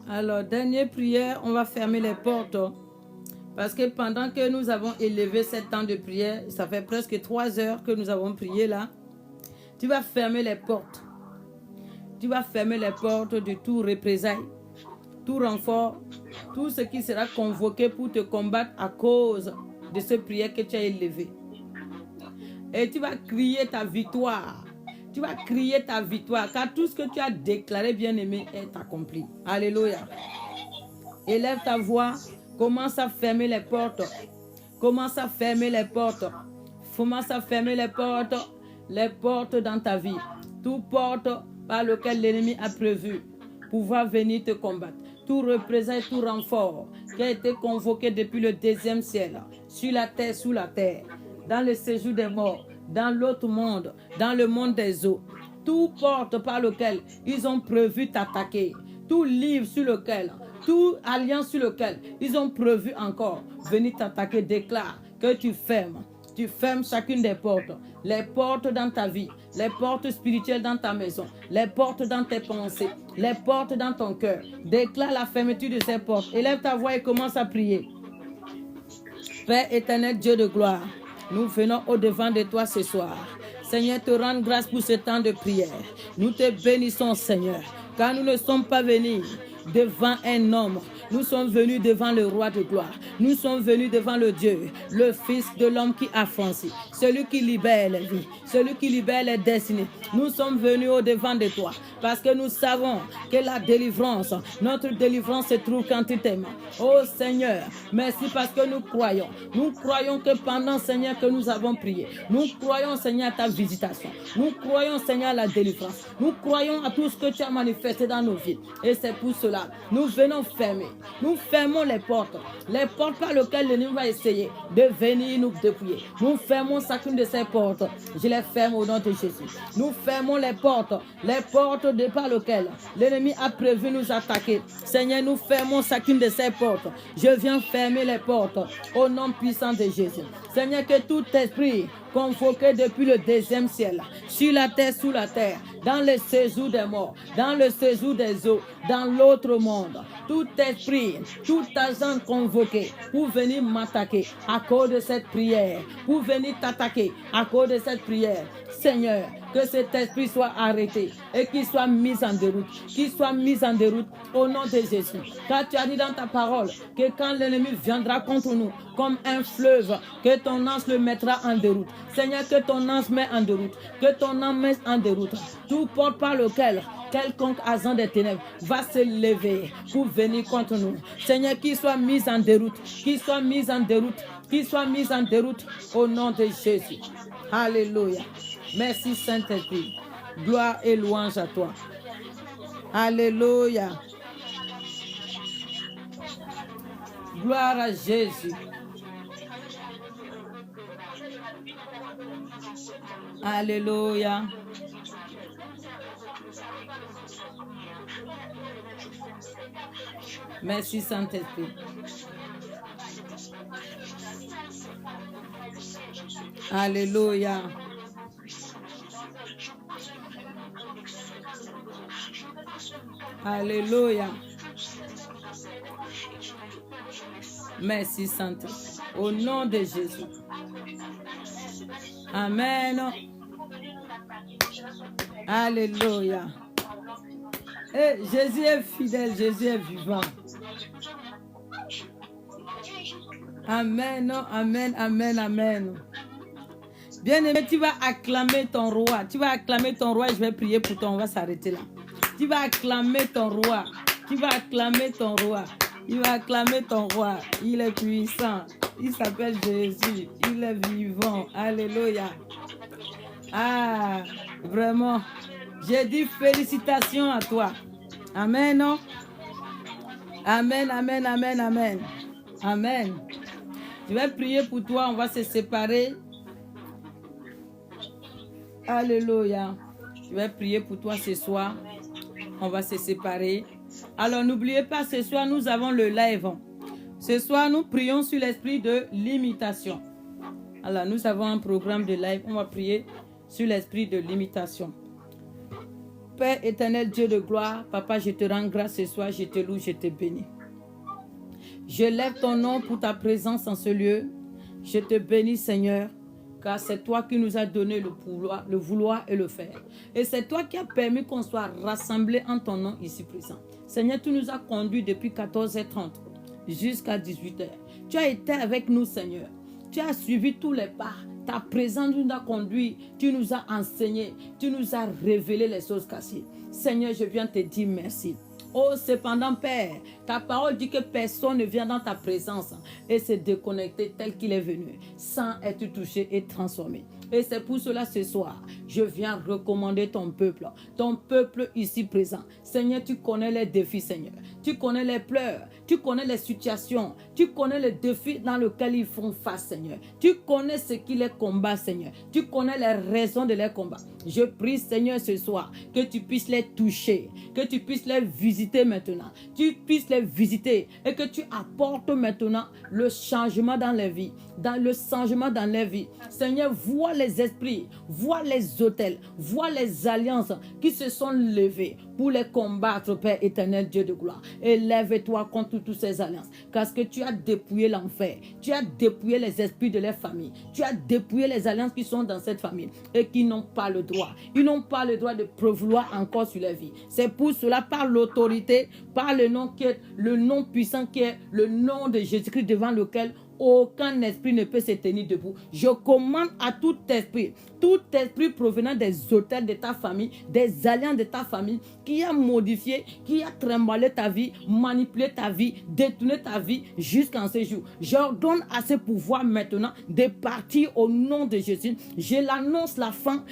Alors, dernière prière, on va fermer les portes. Parce que pendant que nous avons élevé ce temps de prière, ça fait presque 3 heures que nous avons prié là. Tu vas fermer les portes. Tu vas fermer les portes de tout représailles, tout renfort, tout ce qui sera convoqué pour te combattre à cause de ce prière que tu as élevé. Et tu vas crier ta victoire. Tu vas crier ta victoire, car tout ce que tu as déclaré, bien-aimé, est accompli. Alléluia. Élève ta voix, commence à fermer les portes. Commence à fermer les portes. Commence à fermer les portes dans ta vie. Toute porte par laquelle l'ennemi a prévu pouvoir venir te combattre. Tout représailles, tout renfort qui a été convoqué depuis le 2e ciel, sur la terre, sous la terre, dans le séjour des morts, dans l'autre monde, dans le monde des eaux. Tout porte par lequel ils ont prévu t'attaquer. Tout livre sur lequel Toute alliance sur laquelle ils ont prévu encore venir t'attaquer, déclare que tu fermes. Tu fermes chacune des portes. Les portes dans ta vie, les portes spirituelles dans ta maison, les portes dans tes pensées, les portes dans ton cœur. Déclare la fermeture de ces portes. Élève ta voix et commence à prier. Père éternel, Dieu de gloire, nous venons au-devant de toi ce soir. Seigneur, te rendre grâce pour ce temps de prière. Nous te bénissons, Seigneur, car nous ne sommes pas venus devant un homme. Nous sommes venus devant le roi de gloire. Nous sommes venus devant le Dieu, le Fils de l'homme qui a franchi, celui qui libère les vies, celui qui libère les destinées. Nous sommes venus au-devant de toi parce que nous savons que la délivrance, notre délivrance se trouve quand tu t'aimes. Oh Seigneur, merci parce que nous croyons. Nous croyons que pendant, Seigneur, que nous avons prié, nous croyons, Seigneur, à ta visitation. Nous croyons, Seigneur, à la délivrance. Nous croyons à tout ce que tu as manifesté dans nos vies. Et c'est pour cela, nous venons fermer. Nous fermons les portes par lesquelles l'ennemi va essayer de venir nous dépouiller. Nous fermons chacune de ces portes. Je les ferme au nom de Jésus. Nous fermons les portes par lesquelles l'ennemi a prévu nous attaquer. Seigneur, nous fermons chacune de ces portes. Je viens fermer les portes au nom puissant de Jésus. Seigneur, que tout esprit convoqué depuis le deuxième ciel, sur la terre, sous la terre, dans le séjour des morts, dans le séjour des eaux, dans l'autre monde, tout esprit, tout agent convoqué pour venir m'attaquer à cause de cette prière, pour venir t'attaquer à cause de cette prière, Seigneur, que cet esprit soit arrêté et qu'il soit mis en déroute, au nom de Jésus. Car tu as dit dans ta parole que quand l'ennemi viendra contre nous comme un fleuve, que ton ange le mettra en déroute. Seigneur, que ton ange met en déroute, que ton ange met en déroute. Tout porte par lequel quelconque agent des ténèbres va se lever pour venir contre nous. Seigneur, qu'il soit mis en déroute, au nom de Jésus. Alléluia. Merci Saint-Esprit. Gloire et louange à toi. Alléluia. Gloire à Jésus. Alléluia. Merci Saint-Esprit. Alléluia. Alléluia. Merci Saint-Esprit. Au nom de Jésus. Amen. Alléluia. Et Jésus est fidèle, Jésus est vivant. Amen, amen, amen, amen. Bien-aimé, tu vas acclamer ton roi. Tu vas acclamer ton roi et je vais prier pour toi. On va s'arrêter là. Tu vas acclamer ton roi. Tu vas acclamer ton roi. Il va acclamer ton roi. Il est puissant. Il s'appelle Jésus. Il est vivant. Alléluia. Ah, vraiment. J'ai dit félicitations à toi. Amen, non? Amen, amen, amen, amen. Amen. Je vais prier pour toi. On va se séparer. Alléluia. Je vais prier pour toi ce soir. On va se séparer. Alors, n'oubliez pas, ce soir, nous avons le live. Ce soir, nous prions sur l'esprit de l'imitation. Alors, nous avons un programme de live. On va prier sur l'esprit de l'imitation. Père éternel, Dieu de gloire, Papa, je te rends grâce ce soir. Je te loue, je te bénis. Je lève ton nom pour ta présence en ce lieu. Je te bénis, Seigneur, car c'est toi qui nous as donné le vouloir et le faire. Et c'est toi qui as permis qu'on soit rassemblés en ton nom ici présent. Seigneur, tu nous as conduits depuis 14h30 jusqu'à 18h. Tu as été avec nous, Seigneur. Tu as suivi tous les pas. Ta présence nous a conduits. Tu nous as enseigné. Tu nous as révélé les choses cachées. Seigneur, je viens te dire merci. Oh, cependant, Père, ta parole dit que personne ne vient dans ta présence et se déconnecter tel qu'il est venu, sans être touché et transformé. Et c'est pour cela ce soir, je viens recommander ton peuple ici présent. Seigneur, tu connais les défis, Seigneur. tu connais les pleurs, tu connais les situations, tu connais les défis dans lesquels ils font face, Seigneur. Tu connais ce qui les combat, Seigneur. Tu connais les raisons de leurs combats. Je prie, Seigneur, ce soir, que tu puisses les toucher, que tu puisses les visiter maintenant. Tu puisses les visiter et que tu apportes maintenant le changement dans les vies, dans le changement dans les vies. Seigneur, vois les esprits, vois les autels, vois les alliances qui se sont levées pour les combattre, Père éternel, Dieu de gloire. Élève-toi contre toutes ces alliances, parce que tu as dépouillé l'enfer, tu as dépouillé les esprits de leur famille, tu as dépouillé les alliances qui sont dans cette famille et qui n'ont pas le droit. Ils n'ont pas le droit de prévaloir encore sur leur vie. C'est pour cela, par l'autorité, par le nom qui est le nom puissant qui est le nom de Jésus-Christ devant lequel aucun esprit ne peut se tenir debout. Je commande à tout esprit provenant des autels de ta famille, des alliances de ta famille, qui a modifié, qui a trimballé ta vie, manipulé ta vie, détourné ta vie jusqu'en ce jour. J'ordonne à ce pouvoir maintenant de partir au nom de Jésus. Je l'annonce la fin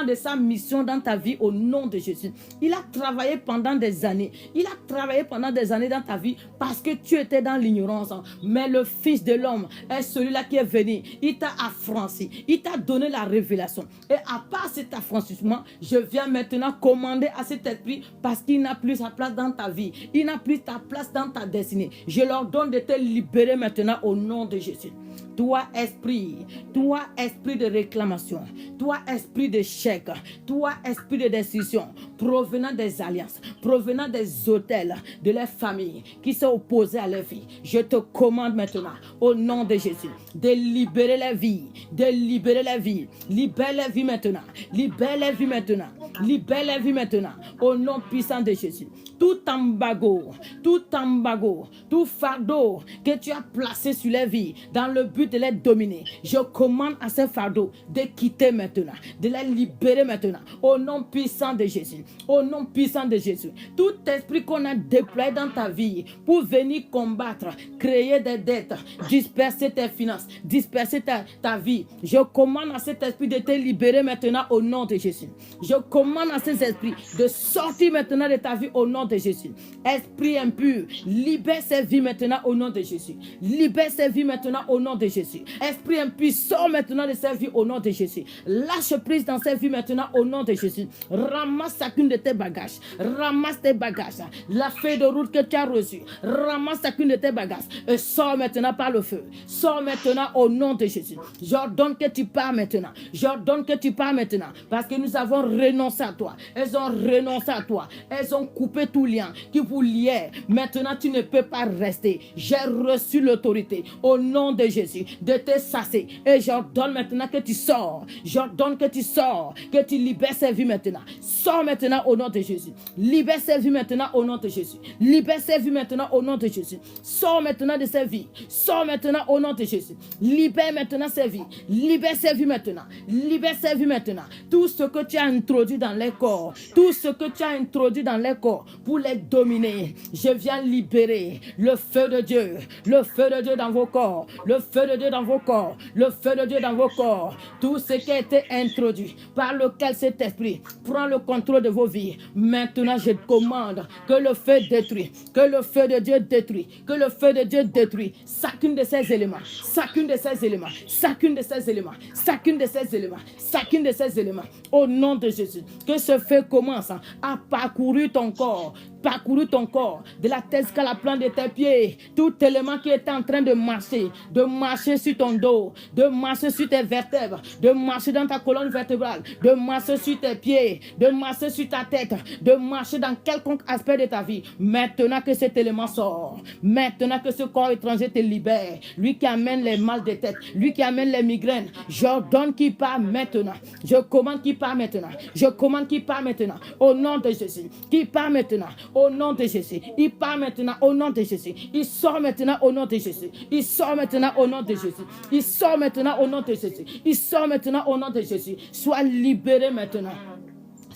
de sa mission dans ta vie au nom de Jésus. Il a travaillé pendant des années. Il a travaillé pendant des années dans ta vie parce que tu étais dans l'ignorance. Mais le Fils de l'homme est celui-là qui est venu. Il t'a affranchi. Il t'a donné la révélation. Et à part cet affranchissement, je viens maintenant commander à cet esprit parce qu'il n'a plus sa place dans ta vie. Il n'a plus ta place dans ta destinée. Je leur donne de te libérer maintenant au nom de Jésus. Toi esprit de réclamation, toi esprit de chèque, toi esprit de décision, provenant des alliances, provenant des autels de leur famille qui sont opposés à leur vie, je te commande maintenant au nom de Jésus de libérer la vie, de libérer la vie, libère la vie maintenant, libère la vie maintenant, libère la vie maintenant au nom puissant de Jésus. Tout embargo, tout fardeau que tu as placé sur les vies dans le but de les dominer, je commande à ces fardeaux de quitter maintenant, de les libérer maintenant, au nom puissant de Jésus, au nom puissant de Jésus. Tout esprit qu'on a déployé dans ta vie pour venir combattre, créer des dettes, disperser tes finances, disperser ta vie, je commande à cet esprit de te libérer maintenant au nom de Jésus. Je commande à ces esprits de sortir maintenant de ta vie au nom de Jésus. Esprit impur, libère ces vies maintenant au nom de Jésus. Libère ces vies maintenant au nom de Jésus. Esprit impur, sors maintenant de ces vies au nom de Jésus. Lâche prise dans ces vies maintenant au nom de Jésus. Ramasse chacune de tes bagages. Ramasse tes bagages. La feuille de route que tu as reçue. Ramasse chacune de tes bagages. Et sors maintenant par le feu. Sors maintenant au nom de Jésus. J'ordonne que tu pars maintenant. J'ordonne que tu pars maintenant. Parce que nous avons renoncé à toi. Elles ont renoncé à toi. Elles ont coupé tout lien qui vous liait. Maintenant, tu ne peux pas rester. J'ai reçu l'autorité au nom de Jésus de te sasser. Et j'ordonne maintenant que tu sors. J'ordonne que tu sors. Que tu libères ces vies maintenant. Sors maintenant au nom de Jésus. Libère ces vies maintenant au nom de Jésus. Libère ces vies maintenant au nom de Jésus. Sors maintenant de ces vies. Sors maintenant au nom de Jésus. Libère maintenant ces vies. Libère ces vies maintenant. Libère ces vies maintenant. Tout ce que tu as introduit dans les corps. Tout ce que tu as introduit dans les corps pour les dominer. Je viens libérer le feu de Dieu. Le feu de Dieu dans vos corps. Le feu de Dieu dans vos corps. Le feu de Dieu dans vos corps. Tout ce qui a été introduit par lequel cet esprit prend le contrôle de vos vies. Maintenant, je commande que le feu détruit. Que le feu de Dieu détruit. Que le feu de Dieu détruit chacune de ces éléments. Chacune de ces éléments. Chacune de ces éléments. Chacune de ces éléments. Chacune de ces éléments. Au nom de Jésus. Que ce feu commence à parcourir ton corps. Parcourir ton corps, de la tête jusqu'à la plante de tes pieds, tout élément qui est en train de marcher sur ton dos, de marcher sur tes vertèbres, de marcher dans ta colonne vertébrale, de marcher sur tes pieds, de marcher sur ta tête, de marcher dans quelconque aspect de ta vie. Maintenant que cet élément sort, maintenant que ce corps étranger te libère, lui qui amène les mal de tête, lui qui amène les migraines, j'ordonne qu'il part maintenant. Je commande qu'il part maintenant. Je commande qu'il part maintenant. Au nom de Jésus, qu'il part maintenant. Au nom de Jésus. Il part maintenant au nom de Jésus. Il sort maintenant au nom de Jésus. Il sort maintenant au nom de Jésus. Il sort maintenant au nom de Jésus. Il sort maintenant au nom de Jésus. Sois libéré maintenant.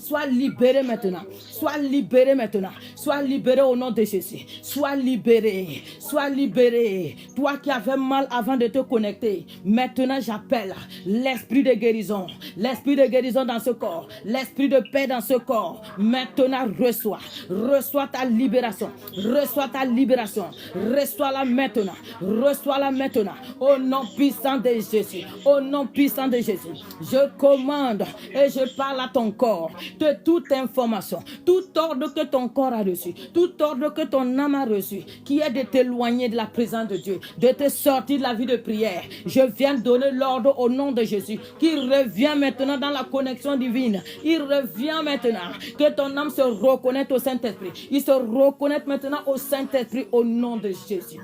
Sois libéré maintenant. Sois libéré maintenant. Sois libéré au nom de Jésus. Sois libéré. Sois libéré. Toi qui avais mal avant de te connecter, maintenant j'appelle l'esprit de guérison. L'esprit de guérison dans ce corps. L'esprit de paix dans ce corps. Maintenant reçois. Reçois ta libération. Reçois ta libération. Reçois-la maintenant. Reçois-la maintenant. Au nom puissant de Jésus. Au nom puissant de Jésus. Je commande et je parle à ton corps de toute information, tout ordre que ton corps a reçu, tout ordre que ton âme a reçu, qui est de t'éloigner de la présence de Dieu, de te sortir de la vie de prière. Je viens donner l'ordre au nom de Jésus, qui revient maintenant dans la connexion divine. Il revient maintenant, que ton âme se reconnaisse au Saint-Esprit. Il se reconnaît maintenant au Saint-Esprit au nom de Jésus.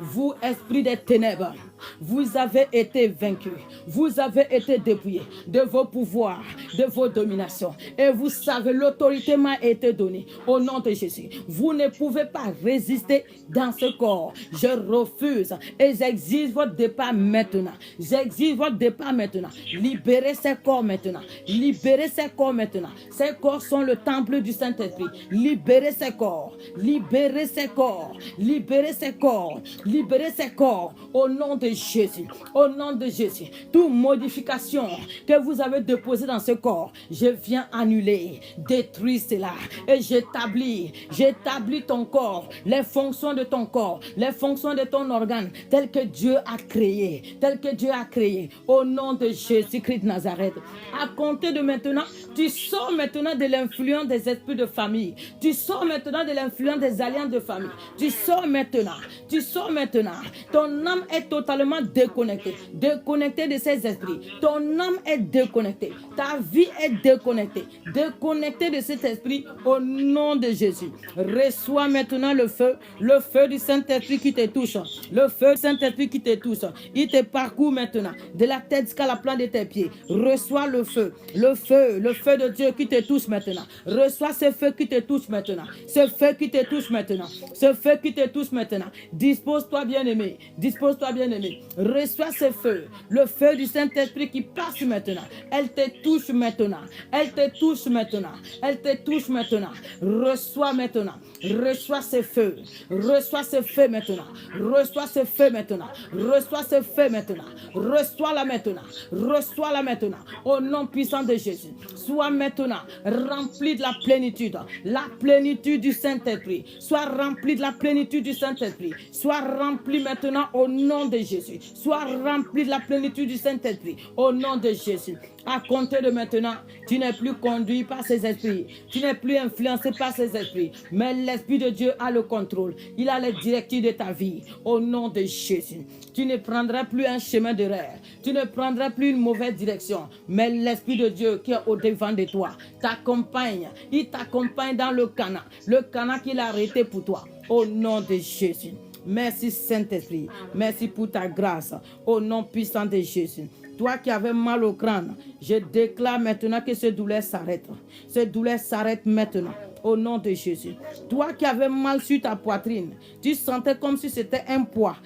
Vous, esprit des ténèbres, vous avez été vaincus, vous avez été dépouillés de vos pouvoirs, de vos dominations. Et vous savez, l'autorité m'a été donnée au nom de Jésus. Vous ne pouvez pas résister dans ce corps. Je refuse et j'exige votre départ maintenant. J'exige votre départ maintenant. Libérez ces corps maintenant. Libérez ces corps maintenant. Ces corps sont le temple du Saint-Esprit. Libérez ces corps. Libérez ces corps. Libérez ces corps. Libérez ces corps au nom de Jésus. Au nom de Jésus. Toute modification que vous avez déposée dans ce corps, je viens annuler, détruire cela et j'établis ton corps, les fonctions de ton corps, les fonctions de ton organe, telles que Dieu a créé, au nom de Jésus-Christ de Nazareth. À compter de maintenant, tu sors maintenant de l'influence des esprits de famille, tu sors maintenant de l'influence des alliances de famille, tu sors maintenant. Ton âme est totalement déconnectée de ces esprits. Ton âme est déconnectée, ta vie est déconnectée de cet esprit au nom de Jésus. Reçois maintenant le feu du Saint-Esprit qui te touche, le feu du Saint-Esprit qui te touche. Il te parcourt maintenant de la tête jusqu'à la plante de tes pieds. Reçois le feu de Dieu qui te touche maintenant. Reçois ce feu qui te touche maintenant, ce feu qui te touche maintenant. Dispose-toi bien-aimé, reçois ce feu, le feu du Saint-Esprit qui passe maintenant. Elle te touche maintenant. Reçois maintenant. Reçois ce feu maintenant. Reçois-la maintenant. Au nom puissant de Jésus. Sois maintenant rempli de la plénitude du Saint-Esprit. Sois rempli de la plénitude du Saint-Esprit. Sois rempli maintenant au nom de Jésus. Sois rempli de la plénitude du Saint-Esprit au nom de Jésus. À compter de maintenant, tu n'es plus conduit par ces esprits. Tu n'es plus influencé par ces esprits. Mais l'Esprit de Dieu a le contrôle. Il a les directives de ta vie. Au nom de Jésus. Tu ne prendras plus un chemin d'erreur. Tu ne prendras plus une mauvaise direction. Mais l'Esprit de Dieu qui est au-devant de toi t'accompagne. Il t'accompagne dans le Cana qu'il a arrêté pour toi. Au nom de Jésus. Merci Saint-Esprit. Merci pour ta grâce. Au nom puissant de Jésus. Toi qui avais mal au crâne, je déclare maintenant que ce douleur s'arrête. Ce douleur s'arrête maintenant. Au nom de Jésus. Toi qui avais mal sur ta poitrine, tu sentais comme si c'était un poids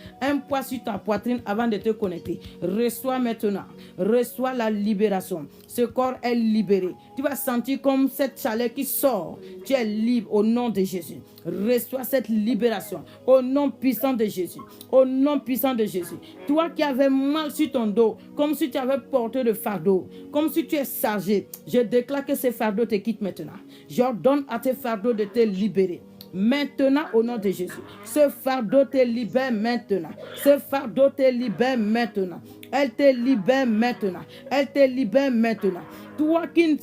sur ta poitrine avant de te connecter. Reçois maintenant. Reçois la libération. Ce corps est libéré. Tu vas sentir comme cette chaleur qui sort. Tu es libre au nom de Jésus. Reçois cette libération au nom puissant de Jésus. Au nom puissant de Jésus. Toi qui avais mal sur ton dos, comme si tu avais porté le fardeau, comme si tu es chargé, je déclare que ce fardeau te quitte maintenant. J'ordonne à tes fardeaux de te libérer. Maintenant au nom de Jésus. Ce fardeau te libère maintenant. Ce fardeau te libère maintenant. Elle te libère maintenant. Elle te libère maintenant. Toi qui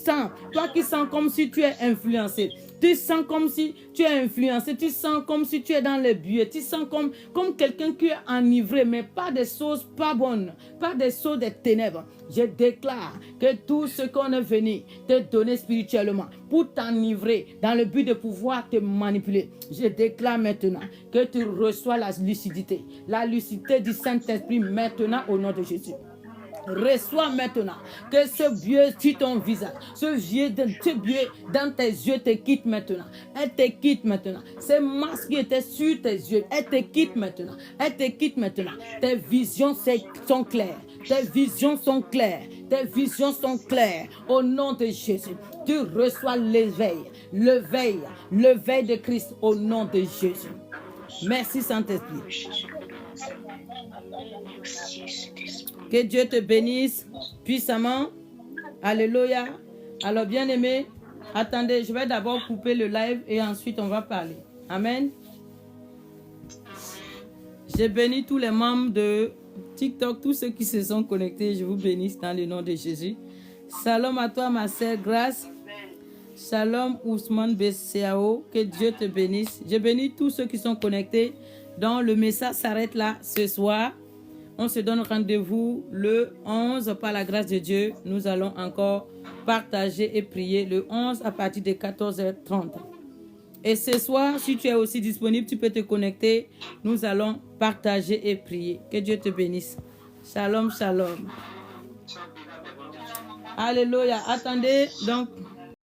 sens comme si tu es influencé. Tu sens comme si tu es influencé, tu sens comme si tu es dans les buées, tu sens comme quelqu'un qui est enivré, mais pas des choses pas bonnes, pas des choses des ténèbres. Je déclare que tout ce qu'on est venu te donner spirituellement pour t'enivrer dans le but de pouvoir te manipuler, je déclare maintenant que tu reçois la lucidité du Saint-Esprit maintenant au nom de Jésus. Reçois maintenant que ce vieux sur ton visage, ce vieux dans tes yeux te quitte maintenant. Elle te quitte maintenant. Ces masques qui étaient sur tes yeux, elle te quitte maintenant. Elle te quitte maintenant. Tes visions sont claires. Tes visions sont claires. Tes visions sont claires. Au nom de Jésus, tu reçois l'éveil. L'éveil de Christ au nom de Jésus. Merci Saint-Esprit. Que Dieu te bénisse puissamment. Alléluia. Alors bien-aimés, attendez, je vais d'abord couper le live et ensuite on va parler. Amen. Je bénis tous les membres de TikTok, tous ceux qui se sont connectés. Je vous bénisse dans le nom de Jésus. Shalom à toi, ma sœur Grâce. Shalom Ousmane Bessiao. Que Dieu te bénisse. Je bénis tous ceux qui sont connectés. Donc, le message s'arrête là ce soir. On se donne rendez-vous le 11 par la grâce de Dieu. Nous allons encore partager et prier le 11 à partir de 14h30. Et ce soir, si tu es aussi disponible, tu peux te connecter. Nous allons partager et prier. Que Dieu te bénisse. Shalom, shalom. Alléluia. Attendez, donc...